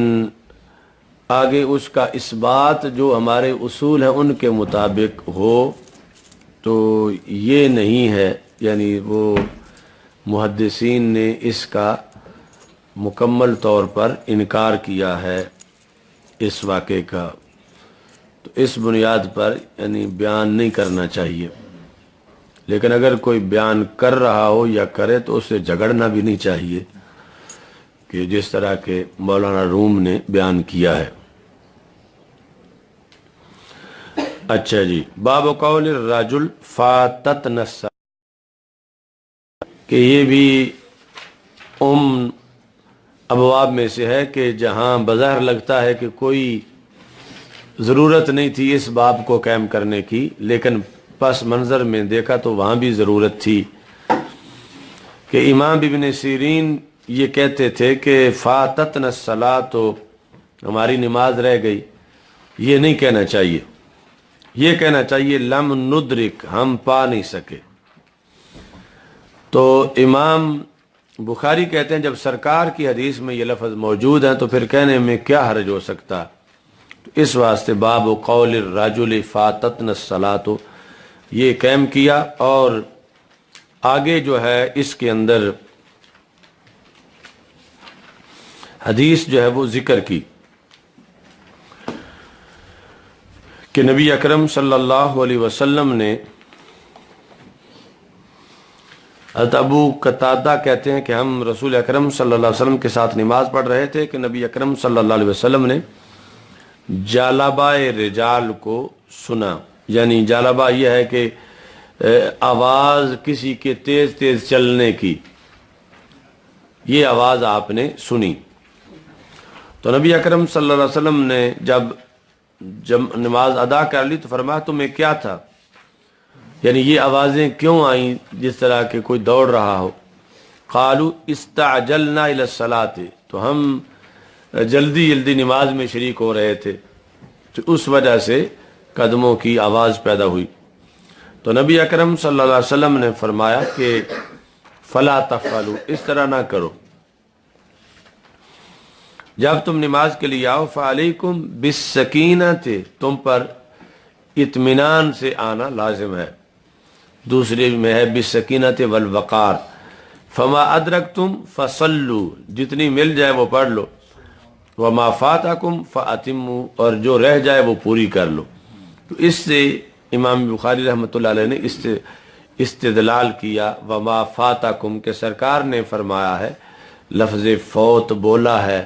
آگے اس کا اثبات جو ہمارے اصول ہیں ان کے مطابق ہو تو یہ نہیں ہے، یعنی وہ محدثین نے اس کا مکمل طور پر انکار کیا ہے اس واقعے کا، تو اس بنیاد پر یعنی بیان نہیں کرنا چاہیے۔ لیکن اگر کوئی بیان کر رہا ہو یا کرے تو اس سے جھگڑنا بھی نہیں چاہیے کہ جس طرح کے مولانا روم نے بیان کیا ہے۔ اچھا جی، باب قول الرجل فاتتنا الصلاۃ، کہ یہ بھی ابواب میں سے ہے کہ جہاں بظاہر لگتا ہے کہ کوئی ضرورت نہیں تھی اس باب کو قائم کرنے کی، لیکن پس منظر میں دیکھا تو وہاں بھی ضرورت تھی، کہ امام ابن سیرین یہ کہتے تھے کہ فاتتنا الصلاۃ، تو ہماری نماز رہ گئی، یہ نہیں کہنا چاہیے، یہ کہنا چاہیے لم ندرک، ہم پا نہیں سکے۔ تو امام بخاری کہتے ہیں جب سرکار کی حدیث میں یہ لفظ موجود ہیں تو پھر کہنے میں کیا حرج ہو سکتا، تو اس واسطے باب قول الرجل فاتتنا الصلاۃ یہ قائم کیا، اور آگے جو ہے اس کے اندر حدیث جو ہے وہ ذکر کی کہ نبی اکرم صلی اللہ علیہ وسلم نے، حضرت ابو قتادہ کہتے ہیں کہ ہم رسول اکرم صلی اللہ علیہ وسلم کے ساتھ نماز پڑھ رہے تھے کہ نبی اکرم صلی اللہ علیہ وسلم نے جالبہ رجال کو سنا، یعنی جالبہ یہ ہے کہ آواز کسی کے تیز تیز چلنے کی، یہ آواز آپ نے سنی۔ تو نبی اکرم صلی اللہ علیہ وسلم نے جب نماز ادا کر لی تو فرمایا تمہیں کیا تھا، یعنی یہ آوازیں کیوں آئیں جس طرح کہ کوئی دوڑ رہا ہو۔ قالوا استعجلنا الى الصلاۃ، تو ہم جلدی جلدی نماز میں شریک ہو رہے تھے، تو اس وجہ سے قدموں کی آواز پیدا ہوئی۔ تو نبی اکرم صلی اللہ علیہ وسلم نے فرمایا کہ فلا تفعلوا، اس طرح نہ کرو، جب تم نماز کے لیے آؤ فعلیکم بالسکینۃ، تم پر اطمینان سے آنا لازم ہے، دوسرے میں ہے بالسکینۃ والوقار، فما ادرکتم فصلوا، جتنی مل جائے وہ پڑھ لو، وما فاتکم فاتموا، اور جو رہ جائے وہ پوری کر لو۔ تو اس سے امام بخاری رحمۃ اللہ علیہ نے استدلال کیا وما فاتکم، کہ سرکار نے فرمایا ہے، لفظ فوت بولا ہے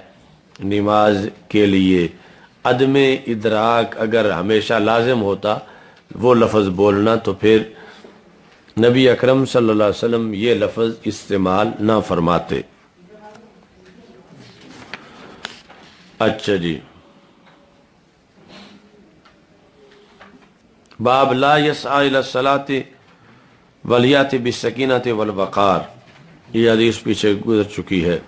نماز کے لیے، عدم ادراک اگر ہمیشہ لازم ہوتا وہ لفظ بولنا تو پھر نبی اکرم صلی اللہ علیہ وسلم یہ لفظ استعمال نہ فرماتے۔ اچھا جی، باب لا یسعی الی الصلاۃ ولیات بالسکینۃ والوقار، یہ حدیث پیچھے گزر چکی ہے۔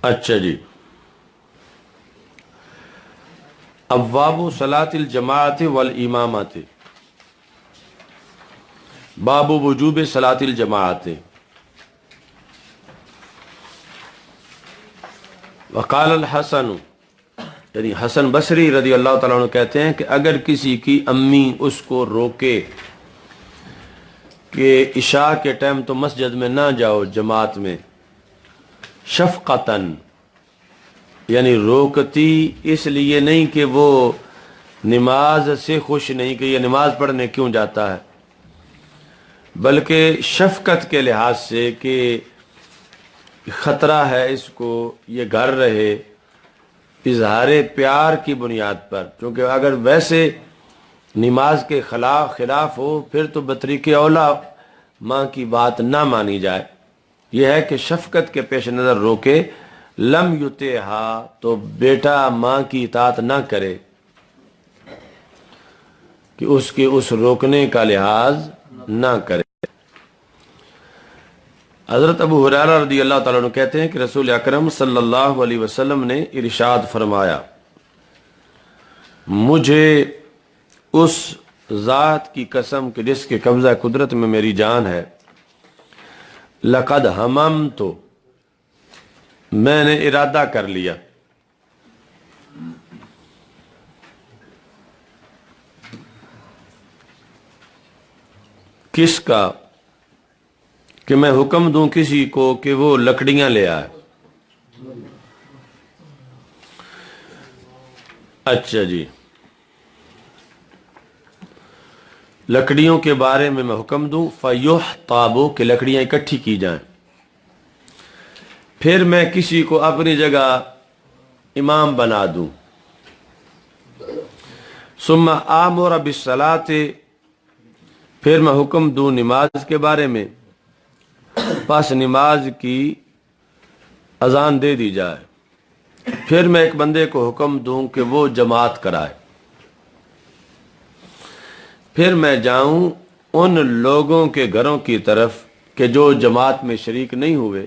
اچھا جی، ابواب صلاۃ الجماعت والامامت، باب وجوب صلاۃ الجماعت۔ وقال الحسن، یعنی حسن بصری رضی اللہ تعالیٰ عنہ کہتے ہیں کہ اگر کسی کی امی اس کو روکے کہ عشاء کے ٹائم تو مسجد میں نہ جاؤ جماعت میں، شفقتاً یعنی روکتی اس لیے نہیں کہ وہ نماز سے خوش نہیں کہ یہ نماز پڑھنے کیوں جاتا ہے، بلکہ شفقت کے لحاظ سے کہ خطرہ ہے اس کو، یہ گھر رہے، اظہار پیار کی بنیاد پر، کیونکہ اگر ویسے نماز کے خلاف ہو پھر تو بطریق اولا ماں کی بات نہ مانی جائے۔ یہ ہے کہ شفقت کے پیش نظر روکے، لم یطیعھا تو بیٹا ماں کی اطاعت نہ کرے کہ اس کے اس روکنے کا لحاظ نہ کرے۔ حضرت ابو ہریرہ رضی اللہ تعالیٰ عنہ کہتے ہیں کہ رسول اکرم صلی اللہ علیہ وسلم نے ارشاد فرمایا، مجھے اس ذات کی قسم کہ جس کے قبضہ قدرت میں میری جان ہے، لقد ہممت، میں نے ارادہ کر لیا، کس کا؟ کہ میں حکم دوں کسی کو کہ وہ لکڑیاں لے آئے۔ اچھا جی، لکڑیوں کے بارے میں حکم دوں، فَيُحْطَابُ کہ لکڑیاں اکٹھی کی جائیں، پھر میں کسی کو اپنی جگہ امام بنا دوں، ثم آمر بالصلاۃ پھر میں حکم دوں نماز کے بارے میں، پس نماز کی اذان دے دی جائے، پھر میں ایک بندے کو حکم دوں کہ وہ جماعت کرائے، پھر میں جاؤں ان لوگوں کے گھروں کی طرف کہ جو جماعت میں شریک نہیں ہوئے،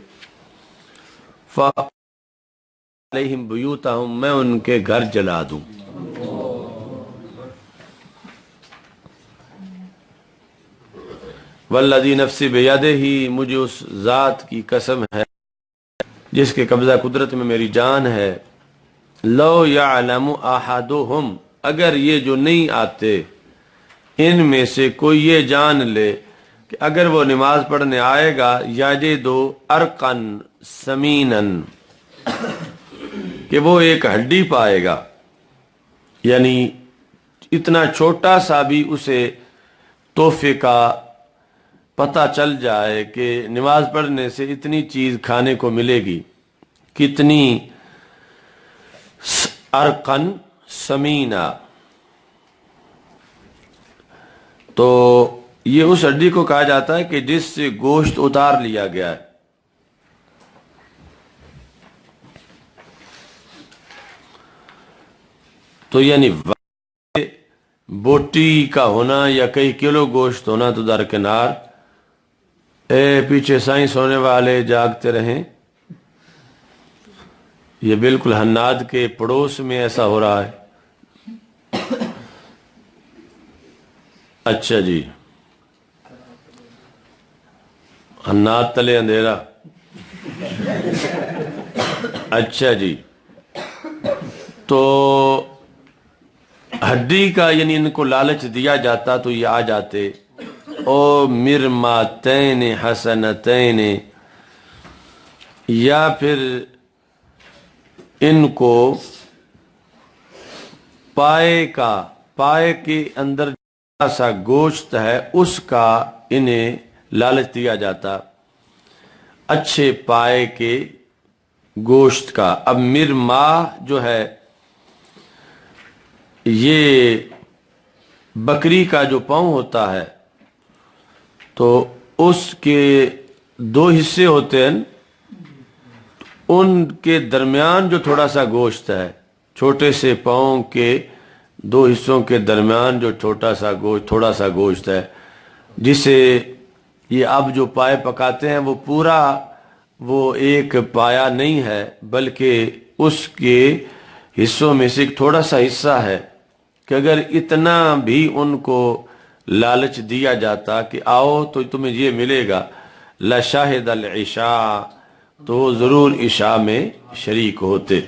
فَعَلَيْهِمْ بُيُوتَهُمْ میں ان کے گھر جلا دوں۔ والذی نفسی بیدہ مجھے اس ذات کی قسم ہے جس کے قبضہ قدرت میں میری جان ہے، لو یعلم احدہم اگر یہ جو نہیں آتے ان میں سے کوئی یہ جان لے کہ اگر وہ نماز پڑھنے آئے گا یجد ارقن سمینن کہ وہ ایک ہڈی پائے گا، یعنی اتنا چھوٹا سا بھی اسے تحفے کا پتہ چل جائے کہ نماز پڑھنے سے اتنی چیز کھانے کو ملے گی، کتنی ارقن سمینا، تو یہ اس ہڈی کو کہا جاتا ہے کہ جس سے گوشت اتار لیا گیا ہے۔ تو یعنی بوٹی کا ہونا یا کئی کلو گوشت ہونا تو درکنار، پیچھے سائیں سونے والے جاگتے رہیں، یہ بالکل حناد کے پڑوس میں ایسا ہو رہا ہے۔ اچھا جی، حناد تلے اندھیرا، اچھا جی، تو ہڈی کا یعنی ان کو لالچ دیا جاتا تو یہ آ جاتے، او مرماتین حسنتین، یا پھر ان کو پائے کے اندر سا گوشت ہے اس کا انہیں لالچ دیا جاتا، اچھے پائے کے گوشت کا۔ اب مرما جو ہے یہ بکری کا جو پاؤں ہوتا ہے تو اس کے دو حصے ہوتے ہیں، ان کے درمیان جو تھوڑا سا گوشت ہے، چھوٹے سے پاؤں کے دو حصوں کے درمیان جو تھوڑا سا گوشت ہے، جسے یہ اب جو پائے پکاتے ہیں وہ پورا وہ ایک پایا نہیں ہے بلکہ اس کے حصوں میں سے ایک تھوڑا سا حصہ ہے، کہ اگر اتنا بھی ان کو لالچ دیا جاتا کہ آؤ تو تمہیں یہ ملے گا، لشاہد العشاء تو ضرور عشاء میں شریک ہوتے۔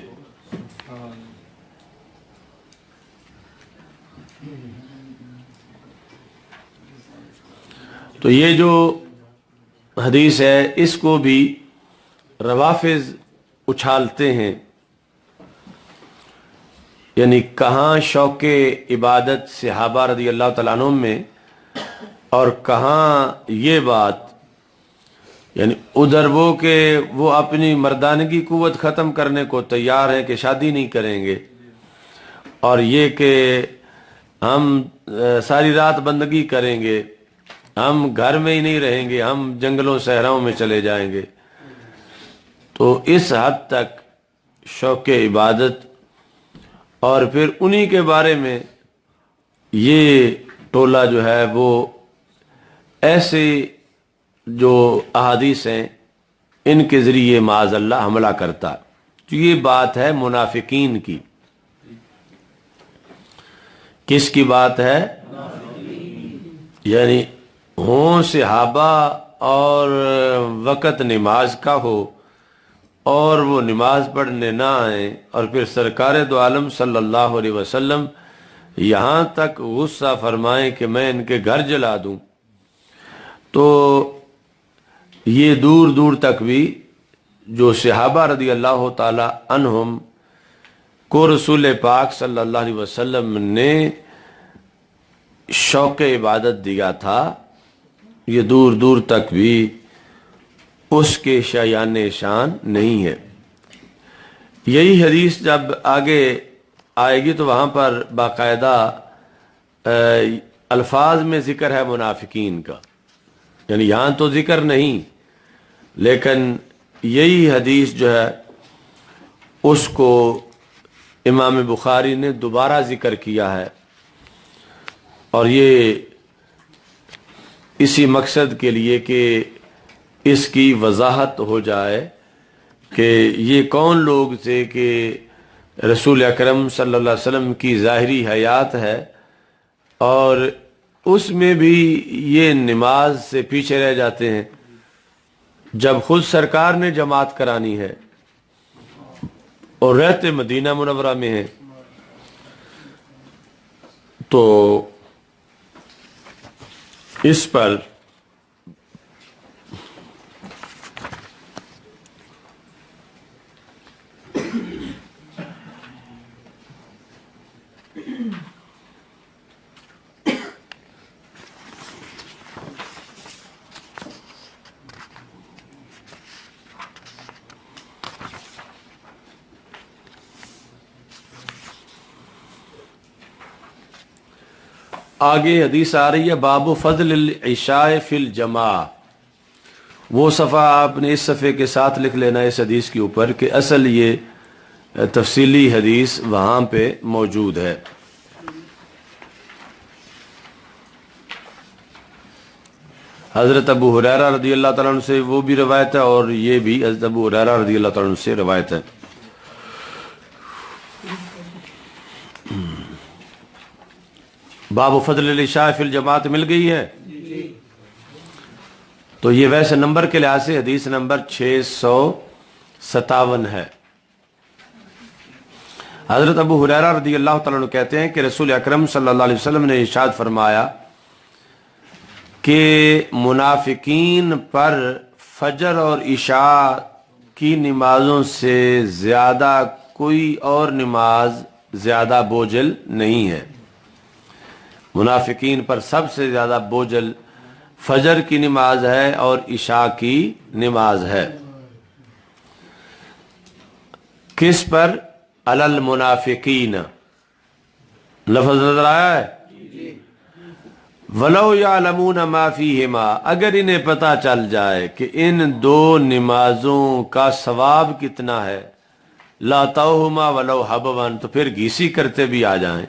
تو یہ جو حدیث ہے اس کو بھی روافض اچھالتے ہیں، یعنی کہاں شوق عبادت صحابہ رضی اللہ تعالیٰ عنہ میں، اور کہاں یہ بات، یعنی ادھر وہ کہ وہ اپنی مردانگی قوت ختم کرنے کو تیار ہیں کہ شادی نہیں کریں گے، اور یہ کہ ہم ساری رات بندگی کریں گے، ہم گھر میں ہی نہیں رہیں گے، ہم جنگلوں صحراؤں میں چلے جائیں گے۔ تو اس حد تک شوق عبادت، اور پھر انہی کے بارے میں یہ ٹولہ جو ہے وہ ایسے جو احادیث ہیں ان کے ذریعے معاذ اللہ حملہ کرتا۔ تو یہ بات ہے منافقین کی۔ کس کی بات ہے؟ یعنی ہوں صحابہ اور وقت نماز کا ہو اور وہ نماز پڑھنے نہ آئیں، اور پھر سرکار دو عالم صلی اللہ علیہ وسلم یہاں تک غصہ فرمائیں کہ میں ان کے گھر جلا دوں، تو یہ دور دور تک بھی جو صحابہ رضی اللہ تعالی عنہم کو رسول پاک صلی اللہ علیہ وسلم نے شوق عبادت دیا تھا، یہ دور دور تک بھی اس کے شایان شان نہیں ہے۔ یہی حدیث جب آگے آئے گی تو وہاں پر باقاعدہ الفاظ میں ذکر ہے منافقین کا، یعنی یہاں تو ذکر نہیں، لیکن یہی حدیث جو ہے اس کو امام بخاری نے دوبارہ ذکر کیا ہے، اور یہ اسی مقصد کے لیے کہ اس کی وضاحت ہو جائے کہ یہ کون لوگ تھے کہ رسول اکرم صلی اللہ علیہ وسلم کی ظاہری حیات ہے اور اس میں بھی یہ نماز سے پیچھے رہ جاتے ہیں، جب خود سرکار نے جماعت کرانی ہے اور رہتے مدینہ منورہ میں ہیں۔ تو اس پر آگے حدیث آ رہی ہے باب فضل العشاء فی الجماع۔ وہ صفحہ آپ نے اس صفحے کے ساتھ لکھ لینا اس حدیث کے اوپر کہ اصل یہ تفصیلی حدیث وہاں پہ موجود ہے۔ حضرت ابو ہریرہ رضی اللہ تعالیٰ عنہ سے وہ بھی روایت ہے اور یہ بھی حضرت ابو ہریرہ رضی اللہ تعالیٰ عنہ سے روایت ہے۔ باب فضل العشاء فی الجماعت مل گئی ہے؟ تو یہ ویسے نمبر کے لحاظ سے حدیث نمبر 657 ہے۔ حضرت ابو ہریرہ رضی اللہ تعالیٰ عنہ کہتے ہیں کہ رسول اکرم صلی اللہ علیہ وسلم نے ارشاد فرمایا کہ منافقین پر فجر اور عشاء کی نمازوں سے زیادہ کوئی اور نماز زیادہ بوجھل نہیں ہے۔ منافقین پر سب سے زیادہ بوجھل فجر کی نماز ہے اور عشاء کی نماز ہے۔ کس پر؟ علی المنافقین، لفظ نظر آیا ہے؟ وَلَوْ يَعْلَمُونَ مَا فِيهِمَا، اگر انہیں پتہ چل جائے کہ ان دو نمازوں کا ثواب کتنا ہے، لَاتَوْهُمَا وَلَوْ حَبْوًا، تو پھر گھیسی کرتے بھی آ جائیں،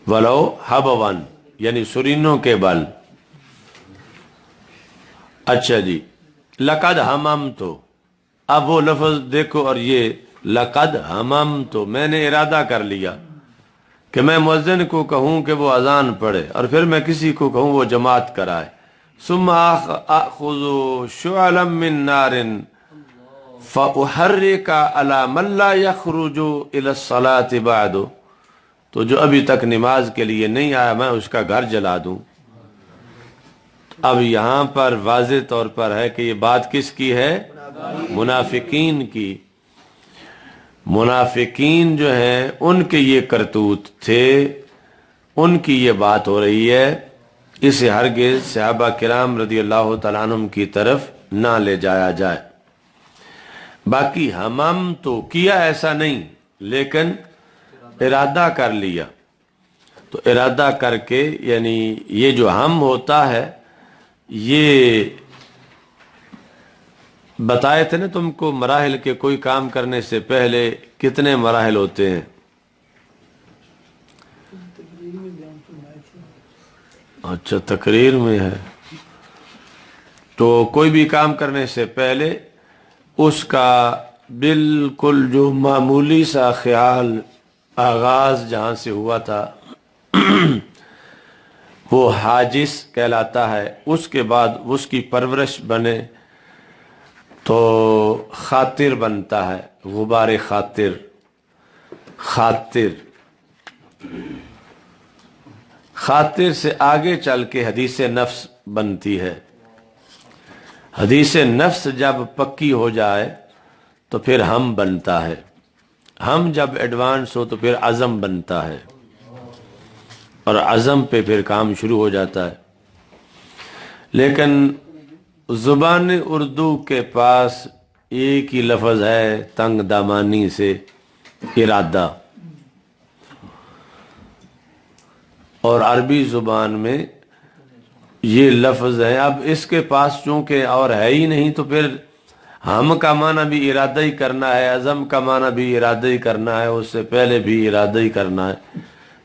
وَلَوْ حَبْوًا یعنی سرینوں کے بل۔ اچھا جی، لَقَدْ حَمَمْتُ، اب وہ لفظ دیکھو، اور یہ لَقَدْ حَمَمْتُ، میں نے ارادہ کر لیا کہ میں مؤذن کو کہوں کہ وہ اذان پڑھے، اور پھر میں کسی کو کہوں وہ جماعت کرائے۔ ثم آخذ شعلا من نار فأحرق على من لا يخرج الى الصلاة بعد، تو جو ابھی تک نماز کے لیے نہیں آیا میں اس کا گھر جلا دوں۔ اب یہاں پر واضح طور پر ہے کہ یہ بات کس کی ہے؟ منافقین کی۔ منافقین جو ہیں ان کے یہ کرتوت تھے، ان کی یہ بات ہو رہی ہے، اسے ہرگز صحابہ کرام رضی اللہ تعالیٰ عنہم کی طرف نہ لے جایا جائے۔ باقی ہمم تو کیا ایسا نہیں، لیکن ارادہ کر لیا۔ تو ارادہ کر کے یعنی یہ جو ہم ہوتا ہے، یہ بتائے تھے نا تم کو مراحل کے، کوئی کام کرنے سے پہلے کتنے مراحل ہوتے ہیں؟ اچھا، تقریر میں ہے۔ تو کوئی بھی کام کرنے سے پہلے اس کا بالکل جو معمولی سا خیال آغاز جہاں سے ہوا تھا وہ حاجس کہلاتا ہے، اس کے بعد اس کی پرورش بنے تو خاطر بنتا ہے، غبار خاطر۔ خاطر سے آگے چل کے حدیث نفس بنتی ہے۔ حدیث نفس جب پکی ہو جائے تو پھر ہم بنتا ہے، ہم جب ایڈوانس ہو تو پھر عزم بنتا ہے، اور عزم پہ پھر کام شروع ہو جاتا ہے۔ لیکن زبان اردو کے پاس ایک ہی لفظ ہے تنگ دامانی سے، ارادہ، اور عربی زبان میں یہ لفظ ہے۔ اب اس کے پاس چونکہ اور ہے ہی نہیں، تو پھر ہم کا معنی بھی ارادہ ہی کرنا ہے، عزم کا معنی بھی ارادہ ہی کرنا ہے، اس سے پہلے بھی ارادہ ہی کرنا ہے،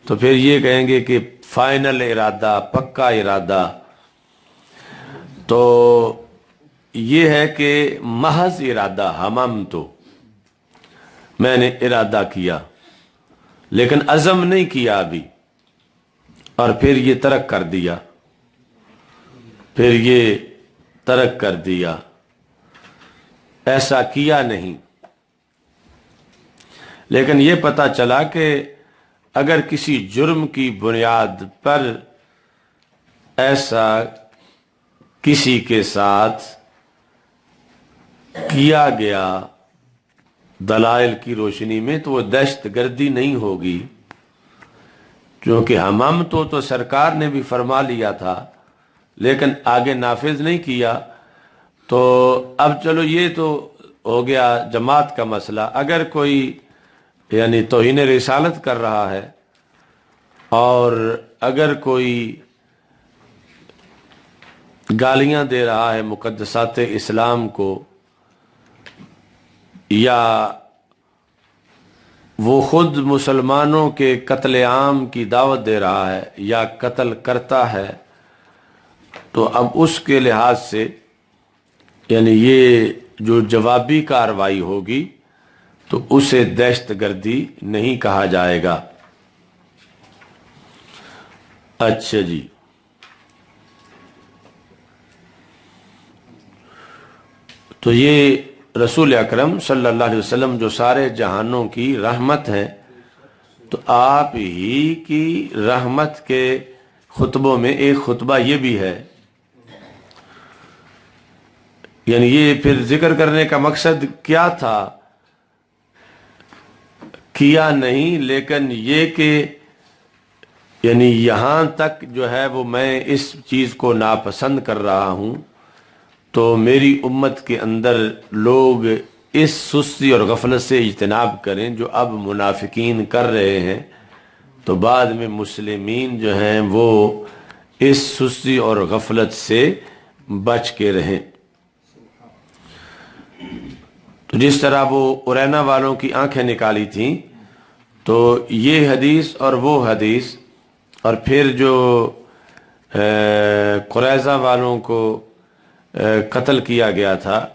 تو پھر یہ کہیں گے کہ فائنل ارادہ، پکا ارادہ۔ تو یہ ہے کہ محض ارادہ، ہمم تو میں نے ارادہ کیا لیکن عزم نہیں کیا ابھی، اور پھر یہ ترک کر دیا، ایسا کیا نہیں۔ لیکن یہ پتہ چلا کہ اگر کسی جرم کی بنیاد پر ایسا کسی کے ساتھ کیا گیا دلائل کی روشنی میں، تو وہ دہشت گردی نہیں ہوگی، کیونکہ ہمم تو سرکار نے بھی فرما لیا تھا لیکن آگے نافذ نہیں کیا۔ تو اب چلو یہ تو ہو گیا جماعت کا مسئلہ۔ اگر کوئی یعنی توہین رسالت کر رہا ہے، اور اگر کوئی گالیاں دے رہا ہے مقدسات اسلام کو، یا وہ خود مسلمانوں کے قتل عام کی دعوت دے رہا ہے یا قتل کرتا ہے، تو اب اس کے لحاظ سے یعنی یہ جو جوابی کارروائی ہوگی تو اسے دہشت گردی نہیں کہا جائے گا۔ اچھا جی، تو یہ رسول اکرم صلی اللہ علیہ وسلم جو سارے جہانوں کی رحمت ہے، تو آپ ہی کی رحمت کے خطبوں میں ایک خطبہ یہ بھی ہے، یعنی یہ پھر ذکر کرنے کا مقصد کیا تھا، کیا نہیں، لیکن یہ کہ یعنی یہاں تک جو ہے وہ میں اس چیز کو ناپسند کر رہا ہوں، تو میری امت کے اندر لوگ اس سستی اور غفلت سے اجتناب کریں جو اب منافقین کر رہے ہیں، تو بعد میں مسلمین جو ہیں وہ اس سستی اور غفلت سے بچ کے رہیں۔ تو جس طرح وہ ارینا والوں کی آنکھیں نکالی تھیں، تو یہ حدیث اور وہ حدیث، اور پھر جو قریظہ والوں کو قتل کیا گیا تھا،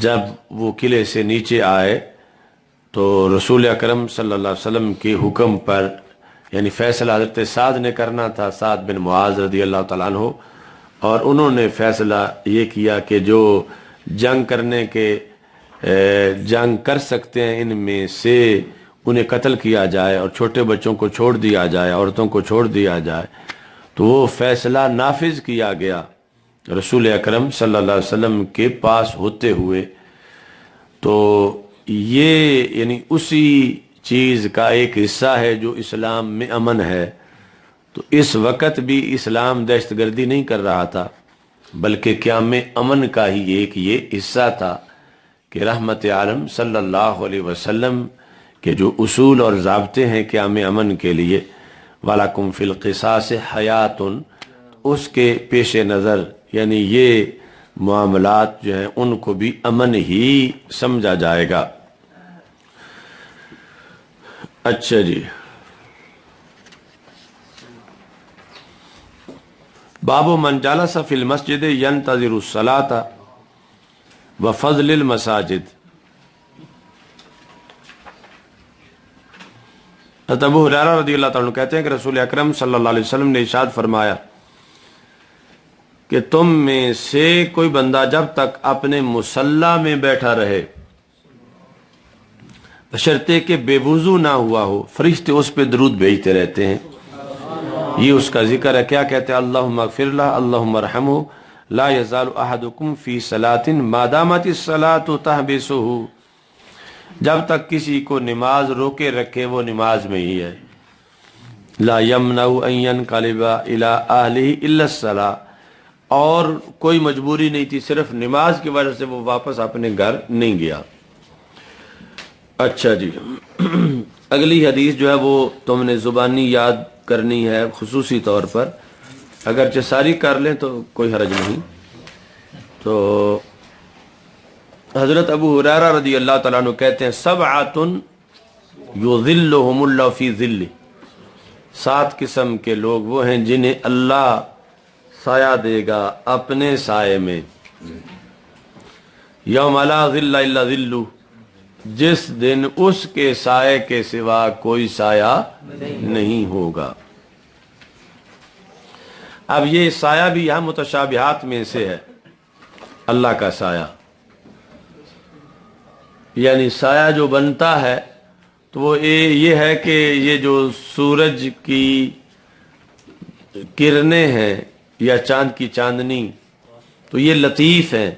جب وہ قلعے سے نیچے آئے تو رسول اکرم صلی اللہ علیہ وسلم کے حکم پر، یعنی فیصلہ حضرت سعد نے کرنا تھا، سعد بن معاذ رضی اللہ تعالیٰ عنہ، اور انہوں نے فیصلہ یہ کیا کہ جو جنگ کر سکتے ہیں ان میں سے انہیں قتل کیا جائے، اور چھوٹے بچوں کو چھوڑ دیا جائے، عورتوں کو چھوڑ دیا جائے۔ تو وہ فیصلہ نافذ کیا گیا رسول اکرم صلی اللہ علیہ وسلم کے پاس ہوتے ہوئے۔ تو یہ یعنی اسی چیز کا ایک حصہ ہے جو اسلام میں امن ہے۔ تو اس وقت بھی اسلام دہشت گردی نہیں کر رہا تھا، بلکہ قیام امن کا ہی ایک یہ حصہ تھا کہ رحمت عالم صلی اللہ علیہ وسلم کے جو اصول اور ضابطے ہیں قیام امن کے لیے، وَلَكُمْ فِي الْقِصَاصِ حَيَاتٌ، اس کے پیش نظر یعنی یہ معاملات جو ہیں ان کو بھی امن ہی سمجھا جائے گا۔ اچھا جی، باب من جلس فی المسجد ینتظر الصلاۃ وفضل المساجد۔ حضرت ابو ہریرہ رضی اللہ تعالیٰ عنہ کہتے ہیں کہ رسول اکرم صلی اللہ علیہ وسلم نے ارشاد فرمایا کہ تم میں سے کوئی بندہ جب تک اپنے مصلی میں بیٹھا رہے بشرطے کہ بے وضو نہ ہوا ہو، فرشتے اس پہ درود بھیجتے رہتے ہیں۔ یہ اس کا ذکر ہے، کیا کہتے ہیں؟ اللہم اغفر لہ، اللہم ارحمہ، لا یزال احدکم فی صلاۃ ما دامت الصلاۃ تحبسہ، جب تک کسی کو نماز روکے رکھے وہ نماز میں ہی ہے۔ لا یمنع ان ینقلب الی اہلہ الا الصلاۃ، اور کوئی مجبوری نہیں تھی، صرف نماز کی وجہ سے وہ واپس اپنے گھر نہیں گیا۔ اچھا جی، اگلی حدیث جو ہے وہ تم نے زبانی یاد کرنی ہے خصوصی طور پر، اگرچہ ساری کر لیں تو کوئی حرج نہیں۔ تو حضرت ابو ہریرہ رضی اللہ تعالیٰ عنہ کہتے ہیں سبعۃ یظلھم اللہ فی ظلہ، 7 قسم کے لوگ وہ ہیں جنہیں اللہ سایہ دے گا اپنے سائے میں، یوم لا ظل الا ظلہ، جس دن اس کے سائے کے سوا کوئی سایہ نہیں ہوگا۔ اب یہ سایہ بھی یہاں متشابہات میں سے ہے، اللہ کا سایہ، یعنی سایہ جو بنتا ہے تو وہ یہ ہے کہ یہ جو سورج کی کرنیں ہیں یا چاند کی چاندنی، تو یہ لطیف ہیں۔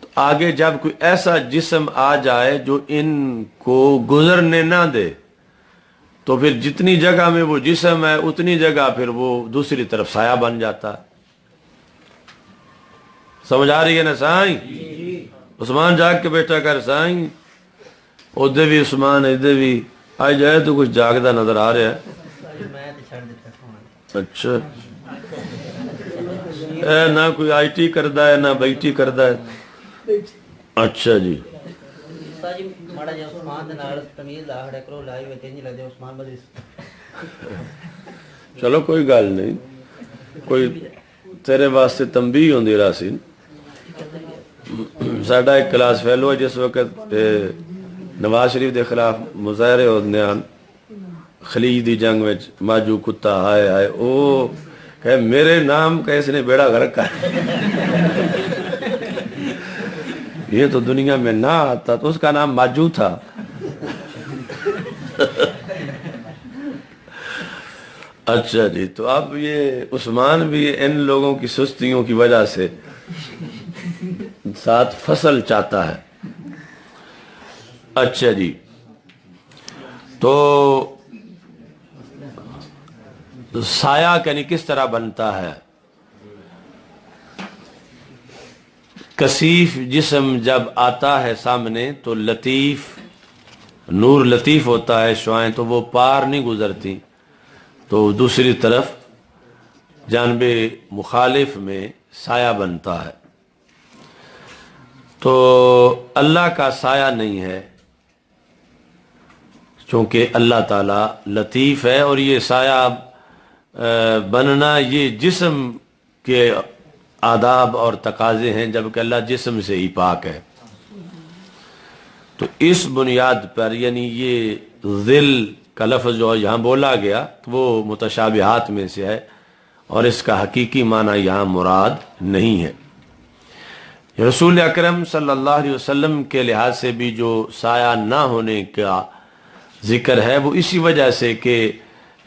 تو آگے جب کوئی ایسا جسم آ جائے جو ان کو گزرنے نہ دے، تو پھر جتنی جگہ میں وہ جسم ہے اتنی جگہ پھر وہ دوسری طرف سایہ بن جاتا ہے۔ سمجھ آ رہی ہے نا سائیں؟ عثمان جاگ کے بیٹھا کر سائیں، ادھر بھی عثمان ادھر بھی آج جائے تو کچھ جاگدہ نظر آ رہا ہے۔ اچھا، نہ کوئی آئی ٹی کردہ ہے نہ بیٹی کردہ ہے۔ اچھا جی، چلو کوئی گل نہیں، کوئی تیرے واسطے تنبیہ ہوندی راسین۔ ساڈا ایک کلاس فیلو ہے جس وقت نواز شریف دے خلاف مظاہرے ہوندے ہیں خلیج دی جنگ وچ، ماجو کتا آئے آئے، او کہ میرے نام کا اس نے بیڑا غرق کر، یہ تو دنیا میں نہ آتا، تو اس کا نام ماجو تھا۔ اچھا جی، تو اب یہ عثمان بھی ان لوگوں کی سستیوں کی وجہ سے ساتھ فصل چاہتا ہے۔ اچھا جی، تو سایہ یعنی کس طرح بنتا ہے؟ کثیف جسم جب آتا ہے سامنے تو لطیف نور لطیف ہوتا ہے، شعائیں تو وہ پار نہیں گزرتی، تو دوسری طرف جانب مخالف میں سایہ بنتا ہے۔ تو اللہ کا سایہ نہیں ہے، چونکہ اللہ تعالیٰ لطیف ہے، اور یہ سایہ بننا یہ جسم کے آداب اور تقاضے ہیں، جبکہ اللہ جسم سے ہی پاک ہے۔ تو اس بنیاد پر یعنی یہ ذل کا لفظ جو یہاں بولا گیا وہ متشابہات میں سے ہے، اور اس کا حقیقی معنی یہاں مراد نہیں ہے۔ رسول اکرم صلی اللہ علیہ وسلم کے لحاظ سے بھی جو سایہ نہ ہونے کا ذکر ہے وہ اسی وجہ سے کہ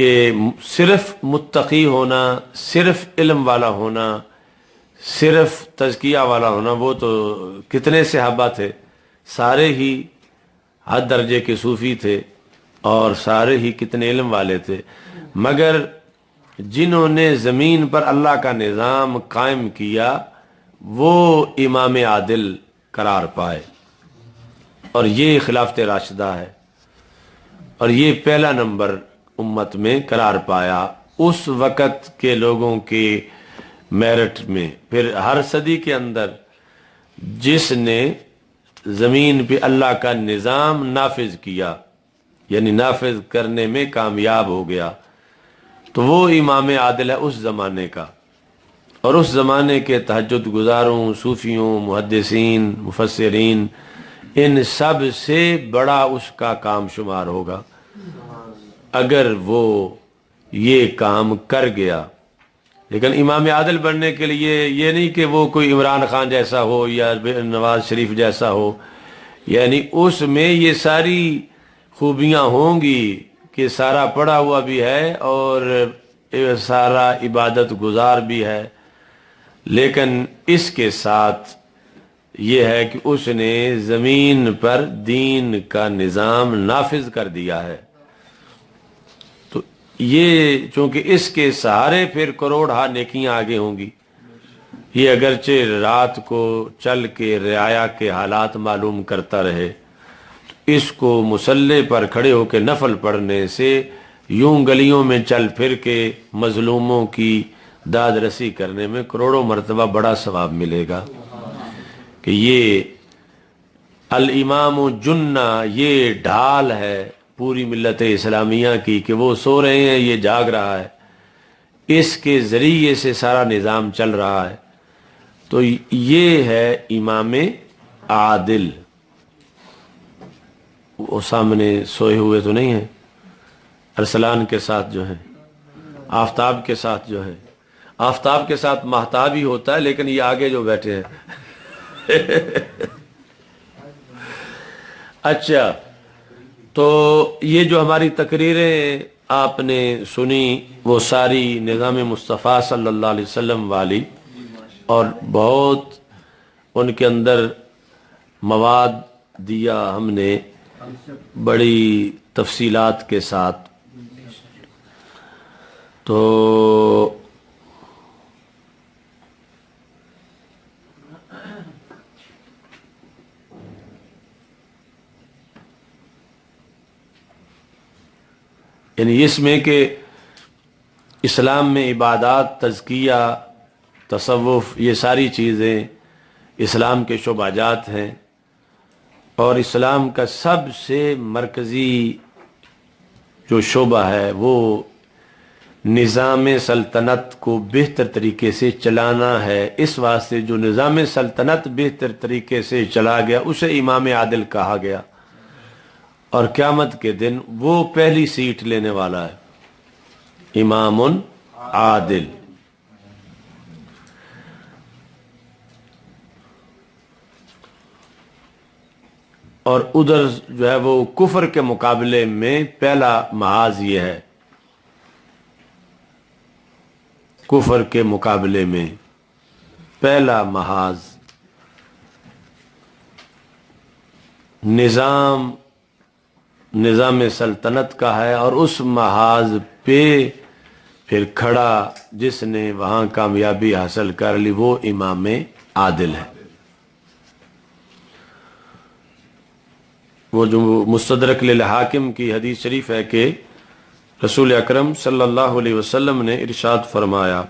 کہ صرف متقی ہونا، صرف علم والا ہونا، صرف تزکیہ والا ہونا، وہ تو کتنے صحابہ تھے، سارے ہی ہر درجے کے صوفی تھے اور سارے ہی کتنے علم والے تھے، مگر جنہوں نے زمین پر اللہ کا نظام قائم کیا وہ امام عادل قرار پائے، اور یہ خلافت راشدہ ہے، اور یہ پہلا نمبر امت میں قرار پایا اس وقت کے لوگوں کے میرٹ میں۔ پھر ہر صدی کے اندر جس نے زمین پہ اللہ کا نظام نافذ کیا، یعنی نافذ کرنے میں کامیاب ہو گیا، تو وہ امام عادل ہے اس زمانے کا، اور اس زمانے کے تہجد گزاروں، صوفیوں، محدثین، مفسرین، ان سب سے بڑا اس کا کام شمار ہوگا اگر وہ یہ کام کر گیا۔ لیکن امام عادل بننے کے لیے یہ نہیں کہ وہ کوئی عمران خان جیسا ہو یا نواز شریف جیسا ہو، یعنی اس میں یہ ساری خوبیاں ہوں گی کہ سارا پڑھا ہوا بھی ہے اور سارا عبادت گزار بھی ہے، لیکن اس کے ساتھ یہ ہے کہ اس نے زمین پر دین کا نظام نافذ کر دیا ہے۔ تو یہ چونکہ اس کے سہارے پھر کروڑ ہا نیکیاں آگے ہوں گی، یہ اگرچہ رات کو چل کے رعایا کے حالات معلوم کرتا رہے، اس کو مصلی پر کھڑے ہو کے نفل پڑھنے سے یوں گلیوں میں چل پھر کے مظلوموں کی داد رسی کرنے میں کروڑوں مرتبہ بڑا ثواب ملے گا، کہ یہ الامام جنہ، یہ ڈھال ہے پوری ملت اسلامیہ کی، کہ وہ سو رہے ہیں یہ جاگ رہا ہے، اس کے ذریعے سے سارا نظام چل رہا ہے۔ تو یہ ہے امام عادل۔ وہ سامنے سوئے ہوئے تو نہیں ہیں، ارسلان کے ساتھ جو ہے، آفتاب کے ساتھ جو ہے، آفتاب کے ساتھ مہتاب ہی ہوتا ہے، لیکن یہ آگے جو بیٹھے ہیں اچھا، تو یہ جو ہماری تقریریں آپ نے سنی وہ ساری نظام مصطفیٰ صلی اللہ علیہ وسلم والی، اور بہت ان کے اندر مواد دیا ہم نے بڑی تفصیلات کے ساتھ۔ تو یعنی اس میں کہ اسلام میں عبادات، تزکیہ، تصوف، یہ ساری چیزیں اسلام کے شعبہ جات ہیں، اور اسلام کا سب سے مرکزی جو شعبہ ہے وہ نظام سلطنت کو بہتر طریقے سے چلانا ہے۔ اس واسطے جو نظام سلطنت بہتر طریقے سے چلا گیا اسے امام عادل کہا گیا، اور قیامت کے دن وہ پہلی سیٹ لینے والا ہے، امام عادل۔ اور ادھر جو ہے وہ کفر کے مقابلے میں پہلا محاذ یہ ہے، کفر کے مقابلے میں پہلا محاذ نظام سلطنت کا ہے، اور اس محاذ پہ پھر کھڑا جس نے وہاں کامیابی حاصل کر لی وہ امام عادل ہے۔ وہ جو مستدرک للحاکم کی حدیث شریف ہے کہ رسول اکرم صلی اللہ علیہ وسلم نے ارشاد فرمایا،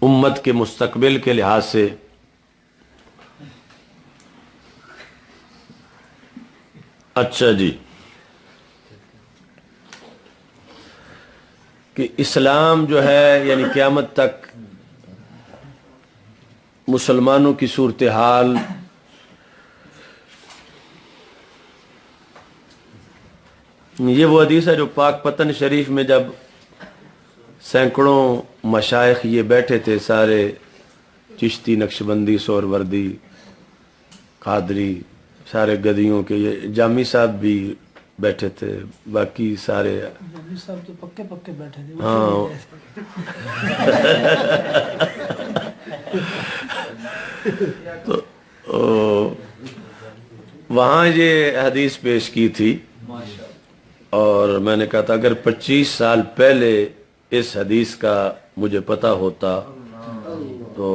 امت کے مستقبل کے لحاظ سے اچھا جی، کہ اسلام جو ہے یعنی قیامت تک مسلمانوں کی صورتحال یہ وہ حدیث ہے جو پاک پتن شریف میں جب سینکڑوں مشائخ یہ بیٹھے تھے، سارے چشتی، نقشبندی، سہروردی، قادری، سارے گدیوں کے، یہ جامی صاحب بھی بیٹھے تھے، باقی سارے مولوی صاحب تو پکے پکے بیٹھے تھے. ہاں تو وہاں یہ حدیث پیش کی تھی، اور میں نے کہا تھا اگر 25 سال پہلے اس حدیث کا مجھے پتہ ہوتا تو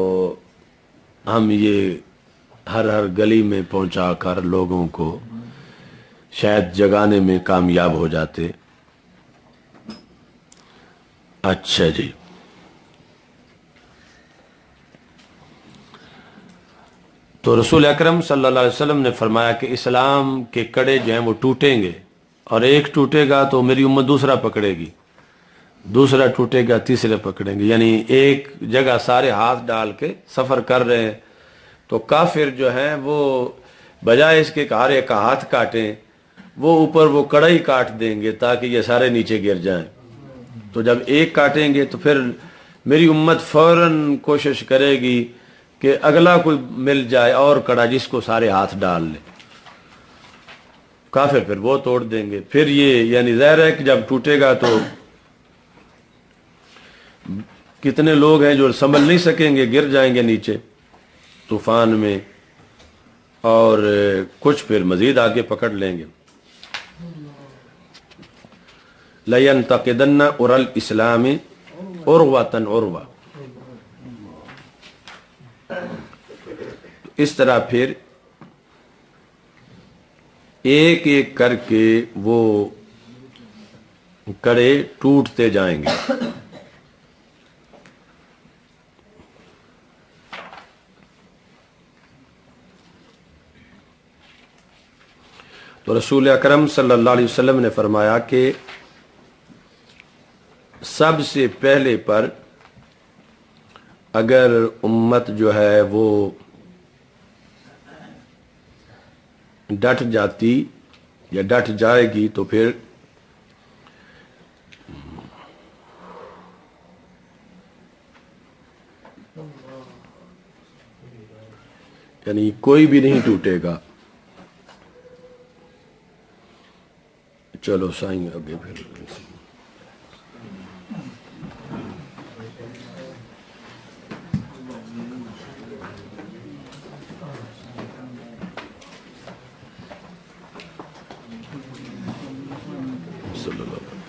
ہم یہ ہر گلی میں پہنچا کر لوگوں کو شاید جگانے میں کامیاب ہو جاتے. اچھا جی، تو رسول اکرم صلی اللہ علیہ وسلم نے فرمایا کہ اسلام کے کڑے جو ہیں وہ ٹوٹیں گے، اور ایک ٹوٹے گا تو میری امت دوسرا پکڑے گی، دوسرا ٹوٹے گا تیسرے پکڑیں گے، یعنی ایک جگہ سارے ہاتھ ڈال کے سفر کر رہے ہیں. تو کافر جو ہیں وہ بجائے اس کے ہر ایک کا ہاتھ کاٹیں، وہ اوپر وہ کڑائی کاٹ دیں گے تاکہ یہ سارے نیچے گر جائیں. تو جب ایک کاٹیں گے تو پھر میری امت فوراً کوشش کرے گی کہ اگلا کوئی مل جائے اور کڑا جس کو سارے ہاتھ ڈال لے. کافر پھر وہ توڑ دیں گے. پھر یہ یعنی ظاہر ہے کہ جب ٹوٹے گا تو کتنے لوگ ہیں جو سنبھل نہیں سکیں گے، گر جائیں گے نیچے طوفان میں، اور کچھ پھر مزید آگے پکڑ لیں گے. لَيَنْتَقِدَنَّ عُرَى الْإِسْلَامِ عُرْوَةً عُرْوَةً. اس طرح پھر ایک ایک کر کے وہ کڑے ٹوٹتے جائیں گے. تو رسول اکرم صلی اللہ علیہ وسلم نے فرمایا کہ سب سے پہلے پر اگر امت جو ہے وہ ڈٹ جاتی یا ڈٹ جائے گی تو پھر یعنی کوئی بھی نہیں ٹوٹے گا. چلو سائیں آگے پھر صلی اللہ علیہ وسلم.